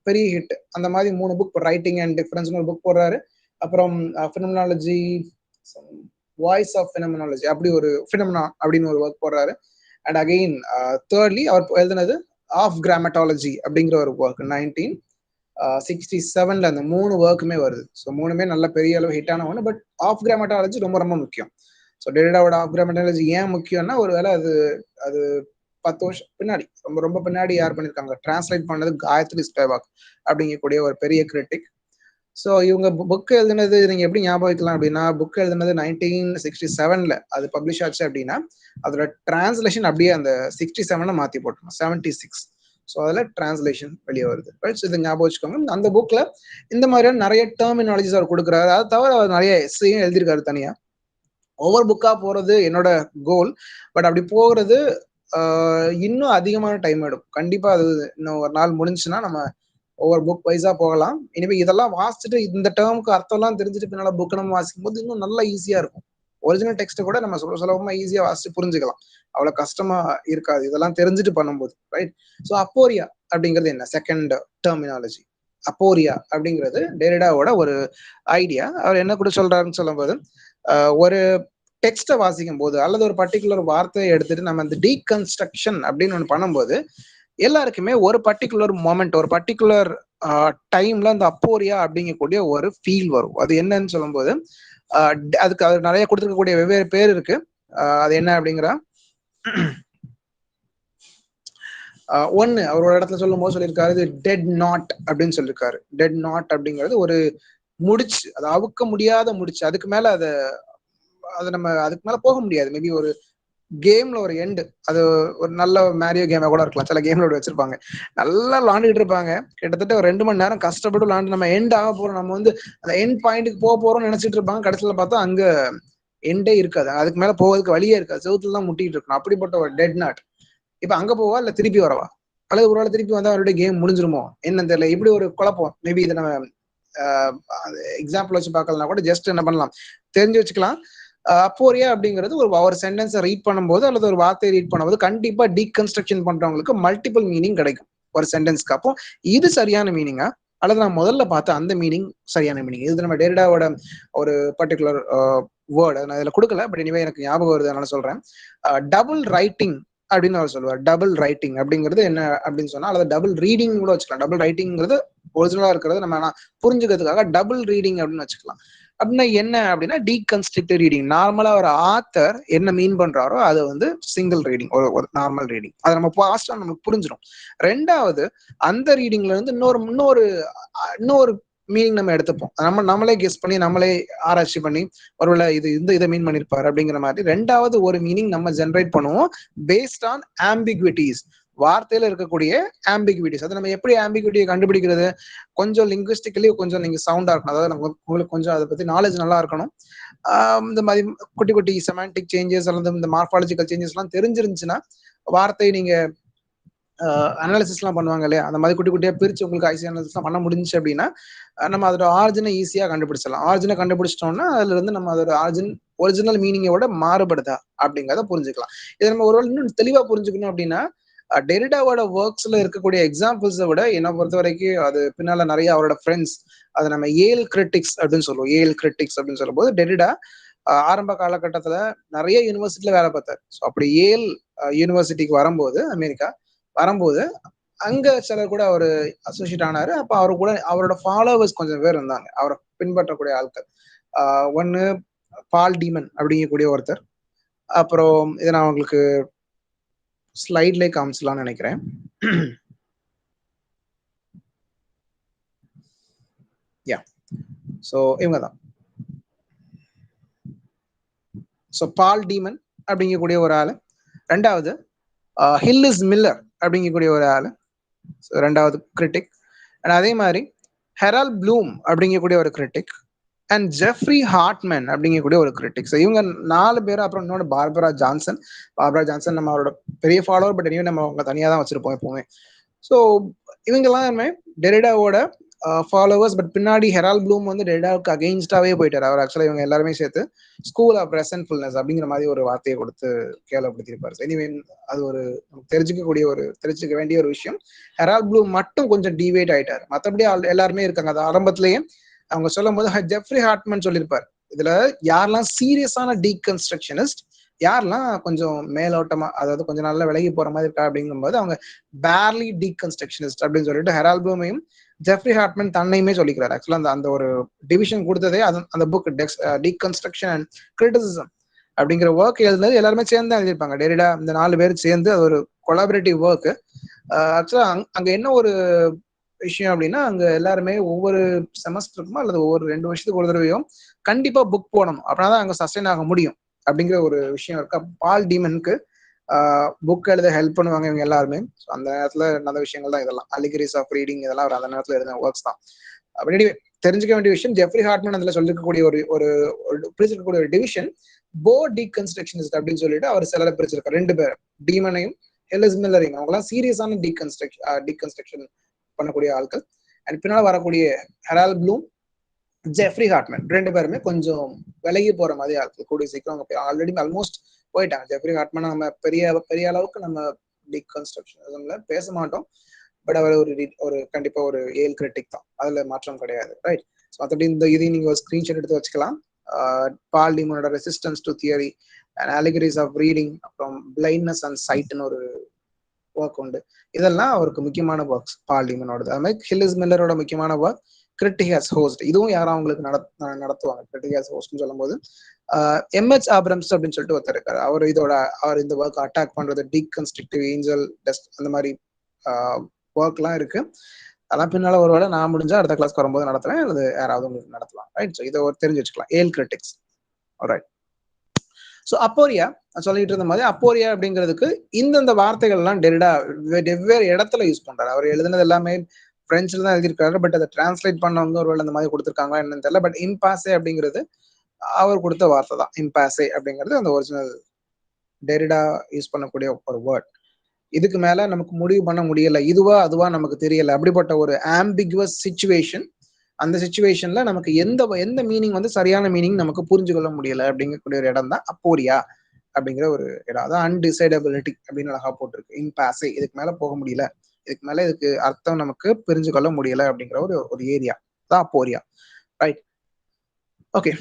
பெரிய ஹிட். அந்த மாதிரி 3 புக், ரைட்டிங் அண்ட் டிஃபரன்ஸ் ஒரு புக் போடுறாரு. அப்புறம் பினமினாலஜி, வாய்ஸ் ஆஃப் பினமினாலஜி, அப்படி ஒரு பினமினா அப்படின்னு ஒரு ஒர்க் போடுறாரு. அண்ட் அகெயின் தேர்ட்லி அவர் எழுதினது ஆஃப் கிராமட்டாலஜி அப்படிங்கிற ஒரு ஒர்க் 1967 அந்த 3 ஒர்க்குமே வருது. ஸோ 3மே நல்ல பெரிய அளவு ஹிட்டான ஒன்று. பட் ஆஃப் கிராமட்டாலஜி ரொம்ப ரொம்ப முக்கியம். ஸோ டெரிடாவோட ஆஃப் கிராமட்டாலஜி ஏன் முக்கியம்னா, ஒருவேளை அது 10 வருஷம் பின்னாடி, ரொம்ப ரொம்ப பின்னாடி யார் பண்ணியிருக்காங்க, டிரான்ஸ்லேட் பண்ணது காயத்ரி ஸ்பேவாக் அப்படிங்கக்கூடிய ஒரு பெரிய கிரிட்டிக். ஸோ இவங்க புக் எழுதுனது நீங்க எப்படி ஞாபகம் வைக்கலாம் அப்படின்னா, புக் எழுதுனது 1967 அது பப்ளிஷ் ஆச்சு அப்படின்னா அதோட டிரான்ஸ்லேஷன் அப்படியே அந்த 67 மாத்தி போட்டோம் 76. ஸோ அதில் டிரான்ஸ்லேஷன் வெளியே வருது. ரைட். ஸோ இதை ஞாபகம் வச்சுக்கோங்க. அந்த புக்ல இந்த மாதிரியான நிறைய டெர்மினாலஜிஸ் அவர் கொடுக்குறாரு. அதை தவிர அவர் நிறைய எஸ்ஸையும் எழுதியிருக்காரு தனியா. ஒவ்வொரு புக்கா போறது என்னோட கோல். பட் அப்படி போகிறது இன்னும் அதிகமான டைம் எடுக்கும். கண்டிப்பா அது இன்னும் ஒரு நாள் முடிஞ்சுன்னா நம்ம ஒவ்வொரு புக் வைஸா போகலாம். இனிமே இதெல்லாம் வாசிச்சுட்டு இந்த டேர்முக்கு அர்த்தம் எல்லாம் தெரிஞ்சுட்டு பின்னால புக் நம்ம வாசிக்கும் போது இன்னும் நல்லா ஈஸியா இருக்கும். ஒரிஜினல் டெக்ஸ்ட் கூட நம்ம சுலபமா ஈஸியா வாசிச்சு புரிஞ்சுக்கலாம். அவ்வளவு கஷ்டமா இருக்காது இதெல்லாம் தெரிஞ்சுட்டு பண்ணும்போது. ரைட். ஸோ அப்போரியா அப்படிங்கிறது என்ன? Second terminology. அப்போரியா அப்படிங்கிறது டெரிடாவோட ஒரு ஐடியா. அவர் என்ன கூட சொல்றாருன்னு சொல்லும்போது, ஒரு டெக்ஸ்ட்டை வாசிக்கும் போது அல்லது ஒரு பர்டிகுலர் வார்த்தையை எடுத்துட்டு நம்ம இந்த டீகன்ஸ்ட்ரக்ஷன் அப்படின்னு ஒன்று பண்ணும்போது எல்லாருக்குமே ஒரு பர்டிகுலர் மொமெண்ட், ஒரு பர்டிகுலர் டைம்ல அந்த அப்போரியா அப்படிங்கக்கூடிய ஒரு ஃபீல் வரும். அது என்னன்னு சொல்லும்போது அதுக்கு அது நிறைய கொடுத்துருக்கக்கூடிய வெவ்வேறு பேர் இருக்கு. அது என்ன அப்படிங்கிற ஒன்னு அவரோட இடத்துல சொல்லும் போது சொல்லியிருக்காரு, இது டெட் நாட் அப்படின்னு சொல்லியிருக்காரு. டெட் நாட் அப்படிங்கிறது ஒரு முடிச்சு, அது அவுக்க முடியாத முடிச்சு. அதுக்கு மேல அதை நம்ம அதுக்கு மேல போக முடியாது. மேபி ஒரு கேம்ல ஒரு எண்டு, அது ஒரு நல்ல மேரியோ கேமா கூட இருக்கலாம். சில கேம்ல வச்சிருப்பாங்க, நல்லா விளாண்டுட்டு இருப்பாங்க, கிட்டத்தட்ட ஒரு 2 மணி நேரம் கஷ்டப்பட்டு விளாண்டு நம்ம எண்ட் ஆக போறோம், நம்ம வந்து அந்த எண்ட் பாயிண்ட்டுக்கு போக போறோம்னு நினைச்சிட்டு இருப்பாங்க. கடைசியில பார்த்தா அங்க எண்டே இருக்காது, அதுக்கு மேல போவதுக்கு வழியே இருக்காது, செவுத்துல தான் முட்டிட்டு இருக்கணும். அப்படிப்பட்ட ஒரு டெட் நாட். இப்ப அங்க போவா இல்ல திருப்பி வரவா, அல்லது ஒரு வேளை திருப்பி வந்தா அவருடைய கேம் முடிஞ்சிருமோ என்னன்னு தெரியல. இப்படி ஒரு குழப்பம். மேபி இதை நம்ம எக்ஸாம்பிள் வச்சு பார்க்கலாம், கூட ஜஸ்ட் என்ன பண்ணலாம் தெரிஞ்சு வச்சுக்கலாம். அப்போரியா அப்படிங்கிறது ஒரு சென்டென்ஸை ரீட் பண்ணும்போது அல்லது ஒரு வார்த்தையை ரீட் பண்ணும்போது கண்டிப்பா டீகன்ஸ்ட்ரக்ஷன் பண்றவங்களுக்கு மல்டிபிள் மீனிங் கிடைக்கும் ஒரு சென்டென்ஸ்க்கு. அப்போ இது சரியான மீனிங்கா அல்லது நான் முதல்ல பார்த்த அந்த மீனிங் சரியான மீனிங்? இது நம்ம டெரிடாவோட ஒரு பர்டிகுலர் வேர்டு நான் இதுல கொடுக்கல. பட் இனிமே எனக்கு ஞாபகம் வருது, அதனால சொல்றேன். டபுள் ரைட்டிங் அப்படின்னு அவர் சொல்லுவார். டபுள் ரைட்டிங் அப்படிங்கிறது என்ன அப்படின்னு சொன்னா, அல்லது டபுள் ரீடிங் கூட வச்சுக்கலாம். டபுள் ரைட்டிங்கிறது ஒரிஜினலா இருக்கிறது நம்ம புரிஞ்சுக்கிறதுக்காக டபுள் ரீடிங் அப்படின்னு வச்சுக்கலாம். அப்படின்னா என்ன அப்படின்னா, டீகன்ஸ்ட்ரக்டிவ் ரீடிங். நார்மலா ஒரு ஆத்தர் என்ன மீன் பண்றாரோ அது வந்து சிங்கிள் ரீடிங், ஒரு நார்மல் ரீடிங். அதை நம்ம பாஸ்டா நமக்கு புரிஞ்சிடும். ரெண்டாவது, அந்த ரீடிங்ல இருந்து இன்னொரு மீனிங் நம்ம எடுத்துப்போம். நம்மளே கெஸ் பண்ணி நம்மளே ஆராய்ச்சி பண்ணி ஒருவேளை இதை மீன் பண்ணிருப்பாரு அப்படிங்கிற மாதிரி ரெண்டாவது ஒரு மீனிங் நம்ம ஜென்ரேட் பண்ணுவோம் பேஸ்ட் ஆன் ஆம்பிகுவிட்டிஸ். வார்த்தையில இருக்கக்கூடிய ஆம்பிகுவிட்டிஸ். அது நம்ம எப்படி ஆம்பிகுவிட்டியை கண்டுபிடிக்கிறது? கொஞ்சம் லிங்குவிஸ்டிக்கலி கொஞ்சம் நீங்க சவுண்டா இருக்கணும், அதாவது உங்களுக்கு கொஞ்சம் அதை பத்தி நாலேஜ் நல்லா இருக்கணும். இந்த மாதிரி குட்டி குட்டி செமாண்டிக் சேஞ்சஸ் அல்லது இந்த மார்பாலஜிக்கல் சேஞ்சஸ் எல்லாம் தெரிஞ்சிருந்துச்சுன்னா, வார்த்தை நீங்க அனாலிசிஸ் எல்லாம் பண்ணுவாங்க இல்லையா, அந்த மாதிரி குட்டி குட்டியா பிரிச்சு உங்களுக்கு ஐசி அனாலிசிஸ் பண்ண முடிஞ்சு அப்படின்னா நம்ம அதோட ஆரிஜினை ஈஸியா கண்டுபிடிச்சிடலாம். ஆரிஜினை கண்டுபிடிச்சிட்டோம்னா அதுல இருந்து நம்ம அதோட ஒரிஜினல் மீனிங்கோட மாறுபடுதா அப்படிங்கிறத புரிஞ்சுக்கலாம். இதை நம்ம ஒருவேளை இன்னும் தெளிவா புரிஞ்சுக்கணும் அப்படின்னா, டெரிடாவோட ஒர்க்ஸ்ல இருக்கக்கூடிய எக்ஸாம்பிள்ஸை விட என்னை பொறுத்த வரைக்கும் அது பின்னால நிறைய அவரோட ஃப்ரெண்ட்ஸ், அதை நம்ம ஏல் கிரிட்டிக்ஸ் அப்படின்னு சொல்லுவோம். ஏல் கிரிட்டிக்ஸ் அப்படின்னு சொல்லும்போது டெரிடா ஆரம்ப காலகட்டத்துல நிறைய யூனிவர்சிட்டியில வேலை பார்த்தாரு. ஸோ அப்படி ஏல் யூனிவர்சிட்டிக்கு வரும்போது, அமெரிக்கா வரும்போது அங்க சிலர் கூட அவர் அசோசியேட் ஆனாரு. அப்ப அவரு கூட அவரோட ஃபாலோவர்ஸ் கொஞ்சம் பேர் இருந்தாங்க, அவரை பின்பற்றக்கூடிய ஆட்கள். ஒன்னு பால் டீமன் அப்படிங்கக்கூடிய ஒருத்தர். அப்புறம் இதை நான் உங்களுக்கு ஸ்லைட்ல காமிச்சலாம்னு நினைக்கிறேன். யா, ஸோ இவங்க தான். ஸோ பால் டீமன் அப்படிங்கக்கூடிய ஒரு ஆளு. ரெண்டாவது ஹில்லிஸ் மில்லர் அப்படிங்கக்கூடிய ஒரு ஆளு, ரெண்டாவது கிரிட்டிக். அண்ட் அதே மாதிரி ஹெரால்ட் ப்ளூம் அப்படிங்கக்கூடிய ஒரு கிரிட்டிக், அண்ட் ஜெஃப்ரி ஹார்ட்மேன் அப்படிங்கக்கூடிய ஒரு கிரிட்டிக். ஸோ இவங்க 4 பேர். அப்புறம் இன்னொன்று பார்பரா ஜான்சன். பார்பரா ஜான்சன் நம்ம அவரோட பெரிய ஃபாலோவர், பட் இனிமே நம்ம அவங்க தனியாக தான் வச்சிருப்போம் எப்பவுமே. ஸோ இவங்க எல்லாருமே டெரிடாவோட ஃபாலோவர்ஸ். பட் பின்னாடி ஹெரால்ட் ப்ளூம் வந்து டெரிடாவுக்கு அகெயின்ஸ்டாவே போயிட்டார். அவர் ஆக்சுவலாக இவங்க எல்லாருமே சேர்த்து ஸ்கூல் ஆஃப் ரெசன்ட்ஃபுல்னஸ் அப்படிங்கிற மாதிரி ஒரு வார்த்தையை கொடுத்து கேவலப்படுத்தியிருப்பாரு. எனிவே அது ஒரு தெரிஞ்சுக்க வேண்டிய ஒரு விஷயம். ஹெரால்ட் ப்ளூம் மட்டும் கொஞ்சம் டிவேட் ஆயிட்டார், மற்றபடி எல்லாருமே இருக்காங்க. அது ஆரம்பத்திலேயே அவங்க சொல்லும் போது ஜெஃப்ரி ஹார்ட்மன் சொல்லியிருப்பார், இதுல யாரெல்லாம் சீரியஸான டீகன்ஸ்ட்ரக்ஷனிஸ்ட், யாரெல்லாம் கொஞ்சம் மேலோட்டமா, அதாவது கொஞ்சம் நல்லா விலகி போற மாதிரி இருக்கா அப்படிங்கும்போது அவங்க பேர்லி டீகன்ஸ்ட்ரக்ஷனிஸ்ட் அப்படின்னு சொல்லிட்டு ஹெரால்ட் ப்ளூமையும் ஜெஃப்ரி ஹார்ட்மன் தன்னையுமே சொல்லிக்கிறார். ஆக்சுவலா அந்த ஒரு டிவிஷன் கொடுத்ததே அந்த புக் டீகன்ஸ்ட்ரக்ஷன் அண்ட் கிரிட்டிசிசம் அப்படிங்கிற ஒர்க் எழுதுனது எல்லாருமே சேர்ந்து தான் எழுதியிருப்பாங்க. டெரிடா இந்த 4 பேர் சேர்ந்து அது ஒரு கொலாபரேட்டிவ் ஒர்க். ஆக்சுவலா அங்க என்ன ஒரு விஷயம் அப்படின்னா, அங்க எல்லாருமே ஒவ்வொரு செமஸ்டருக்குமோ அல்லது ஒவ்வொரு 2 வருஷத்துக்கு ஒரு தடவையும் கண்டிப்பா புக் போடணும், அப்படின்னா அங்க சஸ்டைன் ஆக முடியும் அப்படிங்கிற ஒரு விஷயம் இருக்கு. பால் டீமனுக்கு புக் எழுத ஹெல்ப் பண்ணுவாங்க இவங்க எல்லாருமே. அந்த நேரத்துல நல்ல விஷயங்கள் தான் இதெல்லாம். அலிகரிஸ் ஆஃப் ரீடிங் இதெல்லாம் அந்த நேரத்துல எழுதின ஒர்க்ஸ் தான். அப்படி தெரிஞ்சுக்க வேண்டிய விஷயம், ஜெஃப்ரி ஹார்ட்மன் அதுல சொல்லிருக்கக்கூடிய ஒரு பிரிச்சிருக்கக்கூடிய ஒரு டிவிஷன் போ டீகன்ஸ்ட்ரக்ஷனிஸ்ட் அப்படின்னு சொல்லிட்டு அவர் சிலரை பிரிச்சிருக்காரு. 2 பேர், டீமனையும் ஹெல்லிஸ் மில்லரையும். அவங்க எல்லாம் சீரியஸான டீகன்ஸ்ட்ரக்ஷன் பண்ணக்கூடிய ஆட்கள். அண்ட் பின்னால் வரக்கூடிய ஹெரால்ட் ப்ளூம், ஜெஃப்ரி ஹார்ட்மன் 2 பேருமே கொஞ்சம் விலகி போற மாதிரி ஆட்கள். கூடிய சீக்கிரம் அவங்க ஆல்ரெடி ஆல்மோஸ்ட் போயிட்டாங்க. ஜெஃப்ரி ஹார்ட்மன் நம்ம பெரிய அளவுக்கு நம்ம டீகன்ஸ்ட்ரக்ஷனிசம்ல பேச மாட்டோம், பட் அவர் ஒரு கண்டிப்பா ஒரு ஏல் கிரிட்டிக் தான், அதுல மாற்றம் கிடையாது. ரைட். ஸோ மற்றபடி இந்த இதையும் நீங்க ஒரு ஸ்கிரீன்ஷாட் எடுத்து வச்சுக்கலாம். பால் டீமனோட resistance to theory and allegories of reading, அப்புறம் பிளைண்ட்னஸ் அண்ட் சைட்னு ஒரு ஒர்க் உண்டு. இதெல்லாம் அவருக்கு முக்கியமான ஒர்க்ஸ் பால் டீமனோட. அது மாதிரி ஹில்லிஸ் மில்லரோட முக்கியமான ஒர்க் கிரிட்டிக் ஆஸ் ஹோஸ்ட். இதுவும் யாரும் அவங்களுக்கு நடத்துவாங்க. கிரிட்டிக் ஆஸ் ஹோஸ்ட்னு சொல்லும் போது எம்ஹெச் ஆப்ரம்ஸ் அப்படின்னு சொல்லிட்டு ஒருத்தர் இருக்காரு. அவர் இந்த ஒர்க் அட்டாக் பண்றது, டீகன்ஸ்ட்ரக்டிவ் ஏஞ்சல் டெஸ்ட், அந்த மாதிரி ஒர்க்லாம் இருக்கு. அதெல்லாம் பின்னால ஒருவேளை நான் முடிஞ்சா அடுத்த கிளாஸ்க்கு வரும்போது நடத்துறேன், அல்லது யாராவது உங்களுக்கு நடத்தலாம். ரைட். ஸோ இதை தெரிஞ்சு வச்சுக்கலாம், ஏல் கிரிட்டிக்ஸ். ரைட். ஸோ அப்போரியா சொல்லிட்டு இருந்த மாதிரி, அப்போரியா அப்படிங்கிறதுக்கு இந்தந்த வார்த்தைகள் எல்லாம் டெரிடா வெவ்வேறு இடத்துல யூஸ் பண்றாரு. அவர் எழுதுனது எல்லாமே பிரெஞ்சில் தான் எழுதியிருக்காரு, பட் அதை டிரான்ஸ்லேட் பண்ணவங்க ஒருவேளை அந்த மாதிரி கொடுத்துருக்காங்களா என்னன்னு தெரியல. பட் இம்பாசே அப்படிங்கிறது அவர் கொடுத்த வார்த்தை தான். இம்பாசே அப்படிங்கிறது அந்த ஒரிஜினல் டெரிடா யூஸ் பண்ணக்கூடிய ஒரு வேர்ட். இதுக்கு மேல நமக்கு முடிவு பண்ண முடியல, இதுவா அதுவா நமக்கு தெரியல, அப்படிப்பட்ட ஒரு ஆம்பிகுவஸ் சிச்சுவேஷன். அந்த சிச்சுவேஷன்ல நமக்கு எந்த மீனிங் வந்து சரியான மீனிங் நமக்கு புரிஞ்சு கொள்ள முடியல அப்படிங்கக்கூடிய ஒரு இடம் தான் அப்போரியா அப்படிங்கிற ஒரு இடம். அதான் அன்டிசைடபிலிட்டி அப்படின்னு அழகா போட்டிருக்கு. இம்பாசே, இதுக்கு மேல போக முடியல, இதுக்கு மேல இதுக்கு அர்த்தம் நமக்கு புரிஞ்சு கொள்ள முடியல அப்படிங்கிற ஒரு ஏரியா தான் அப்போரியா. ரைட். ஓகே.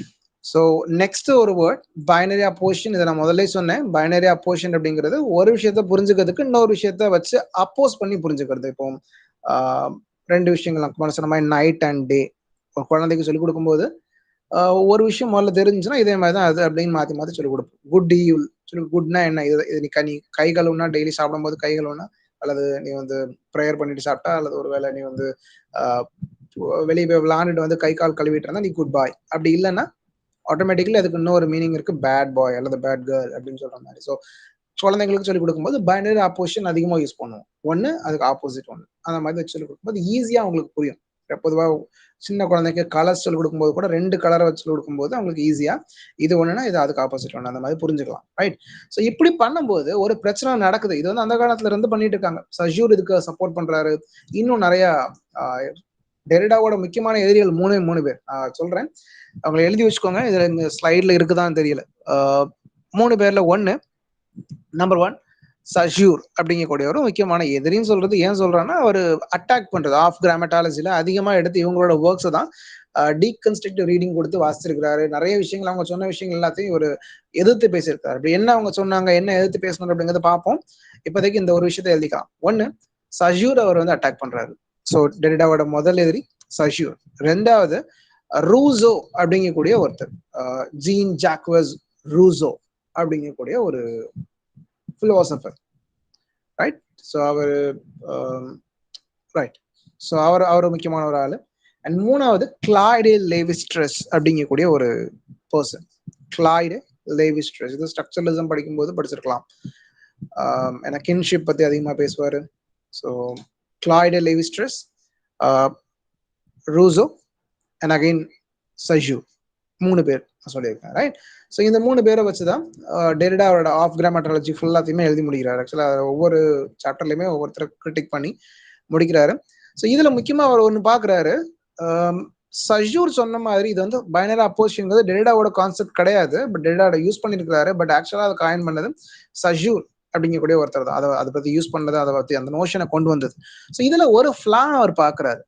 ஸோ நெக்ஸ்ட் ஒரு வேர்ட் பைனரி அப்போசிஷன். இதை நான் முதல்ல சொன்னேன். பைனரி அப்போசிஷன் அப்படிங்கிறது ஒரு விஷயத்த புரிஞ்சுக்கிறதுக்கு இன்னொரு விஷயத்த வச்சு அப்போஸ் பண்ணி புரிஞ்சுக்கிறது. இப்போ 2 விஷயங்கள் சொன்ன மாதிரி நைட் அண்ட் டே. குழந்தைக்கு சொல்லிக் கொடுக்கும்போது ஒரு விஷயம் முதல்ல தெரிஞ்சுன்னா இதே மாதிரி தான் அது அப்படின்னு மாற்றி மாற்றி சொல்லிக் கொடுப்போம். குட் ஈவில் சொல்லி, குட்னா என்ன, இது நீ கை கழுவுனா, டெய்லி சாப்பிடும் போது கை கழுவுனா, அல்லது நீ வந்து ப்ரேயர் பண்ணிட்டு சாப்பிட்டா, அல்லது ஒருவேளை நீ வந்து வெளியே போய் விளாண்டுட்டு வந்து கை கால் கழுவிட்டு இருந்தா நீ குட் பாய். அப்படி இல்லைன்னா ஆட்டோமேட்டிக்கலி அதுக்கு இன்னொரு மீனிங் இருக்கு, பேட் பாய் அல்லது பேட் கேர்ள் அப்படின்னு சொல்ற மாதிரி. ஸோ குழந்தைங்களுக்கு சொல்லிக் கொடுக்கும்போது பைனரி ஆப்போசிஷன் அதிகமாக யூஸ் பண்ணுவோம். ஒன்று அதுக்கு ஆப்போசிட் ஒன்று, அந்த மாதிரி சொல்லிக் கொடுக்கும்போது ஈஸியாக அவங்களுக்கு புரியும். பொதுவாக சின்ன குழந்தைக்கு கலர்ஸ் சொல்லிக் கொடுக்கும்போது கூட 2 கலரை வச்சு சொல்லிக் கொடுக்கும்போது அவங்களுக்கு ஈஸியா இது ஒண்ணுன்னா இது அதுக்கு ஆப்போசிட் ஒன்று, அந்த மாதிரி புரிஞ்சுக்கலாம். ரைட். ஸோ இப்படி பண்ணும்போது ஒரு பிரச்சனை நடக்குது. இது வந்து அந்த காலத்துல இருந்து பண்ணிட்டு இருக்காங்க. சஜூர் இதுக்கு சப்போர்ட் பண்றாரு. இன்னும் நிறைய டெரிடாவோட முக்கியமான எதிரிகள் 3 பேர் சொல்றேன், அவங்களை எழுதி வச்சுக்கோங்க. இதுல இந்த ஸ்லைட்ல இருக்குதான்னு தெரியல. 3 பேர்ல நம்பர் 1 சஷ்யூர் அப்படிங்கக்கூடிய ஒரு முக்கியமான எதிரின்னு சொல்றது ஏன் சொல்றான்னா அவர் அட்டாக் பண்றது ஆஃப் கிராமட்டாலஜில அதிகமா எடுத்து இவங்களோட ஒர்க்ஸ் தான் டீகன்ஸ்ட்ரக்டிவ் ரீடிங் கொடுத்து வாசிச்சிருக்கிறாரு. நிறைய விஷயங்கள் அவங்க சொன்ன விஷயங்கள் எல்லாத்தையும் ஒரு எதிர்த்து பேசியிருக்காரு. அப்படி என்ன அவங்க சொன்னாங்க, என்ன எதிர்த்து பேசணும் அப்படிங்கிறத பார்ப்போம். இப்போதைக்கு இந்த ஒரு விஷயத்தை எழுதிக்கலாம். ஒன்னு, சஷ்யூர் அவர் வந்து அட்டாக் பண்றாரு. ஸோ டெரிடாவோட முதல் எதிரி சஷ்யூர். ரெண்டாவது ரூசோ அப்படிங்கக்கூடிய ஒருத்தர், ஜீன் ஜாக்வஸ் ரூசோ அப்படிங்கக்கூடிய ஒரு பிலோசபர், ரைட்? ஸோ அவர் ரைட் ஸோ அவர் முக்கியமான ஒரு ஆளு. அண்ட் மூணாவது கிளாய்டே லேவி-ஸ்ட்ராஸ் அப்படிங்கக்கூடிய ஒரு பர்சன். கிளாய்டே லேவி-ஸ்ட்ராஸ், இது ஸ்ட்ரக்சரலிசம் படிக்கும்போது படிச்சிருக்கலாம். ஏன்னா கின்ஷிப் பத்தி அதிகமா பேசுவாரு. ஸோ கிளாய்டே லேவி-ஸ்ட்ராஸ், ரூசோ அண்ட் அகைன் சஷ்யூர், 3 பேர் சொல்லியிருக்கேன், ரைட்? ஸோ இந்த 3 பேரை வச்சுதான் டெரிடாவோட ஆஃப் கிராமட்டாலஜி ஃபுல்லாத்தையுமே எழுதி முடிக்கிறாரு. ஆக்சுவலாக ஒவ்வொரு சாப்டர்லையுமே ஒவ்வொருத்தர் கிரிட்டிக் பண்ணி முடிக்கிறாரு. ஸோ இதுல முக்கியமா அவர் ஒன்று பாக்குறாரு, சஷ்யூர் சொன்ன மாதிரி இது வந்து பைனரி அப்போசிஷன் டெரிடாவோட கான்செப்ட் கிடையாது, பட் டெரிடாவோட யூஸ் பண்ணிருக்காரு. பட் ஆக்சுவலா அதை காயின் பண்ணது சஷ்யூர் அப்படிங்கக்கூடிய ஒருத்தர் தான். அதை பத்தி யூஸ் பண்ணது, அதை பத்தி அந்த நோஷனை கொண்டு வந்தது. ஸோ இதுல ஒரு ஃபிளா அவர் பாக்குறாரு.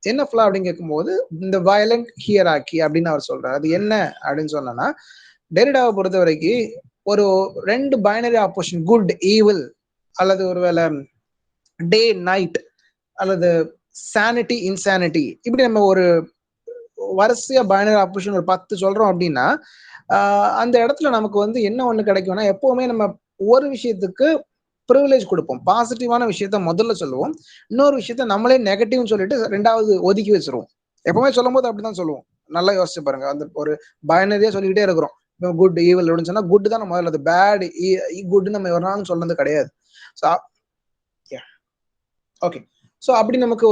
என்ன ஃபிளா அப்படின்னு கேட்கும்போது இந்த வயலண்ட் ஹியரார்கி அப்படின்னு அவர் சொல்றாரு. அது என்ன அப்படின்னு சொன்னா, டெரிடாவை பொறுத்த வரைக்கும் ஒரு 2 பைனரி ஆப்போசிஷன், குட் ஈவில், அல்லது ஒருவேளை டே நைட், அல்லது சானிட்டி இன்சானிட்டி, இப்படி நம்ம ஒரு வரிசையா பைனரி ஆப்போசிஷன் ஒரு 10 சொல்றோம் அப்படின்னா அந்த இடத்துல நமக்கு வந்து என்ன ஒண்ணு கிடைக்கும்னா, எப்பவுமே நம்ம ஒரு விஷயத்துக்கு ப்ரிவிலேஜ் கொடுப்போம். பாசிட்டிவான விஷயத்த முதல்ல சொல்லுவோம், இன்னொரு விஷயத்த நம்மளே நெகட்டிவ்னு சொல்லிட்டு ரெண்டாவது ஒதுக்கி வச்சிருவோம். எப்பவுமே சொல்லும் போது அப்படிதான் சொல்லுவோம். நல்லா யோசிச்சு பாருங்க. அந்த ஒரு பைனரியா சொல்லிக்கிட்டே இருக்கிறோம். குட் ஈவில் அப்படின்னு சொன்னா குட் தான் முதல்ல, அது பேட் குட் நம்ம ஒரு நாள் சொன்னது கிடையாது. ஓகே, ஸோ அப்படி நமக்கு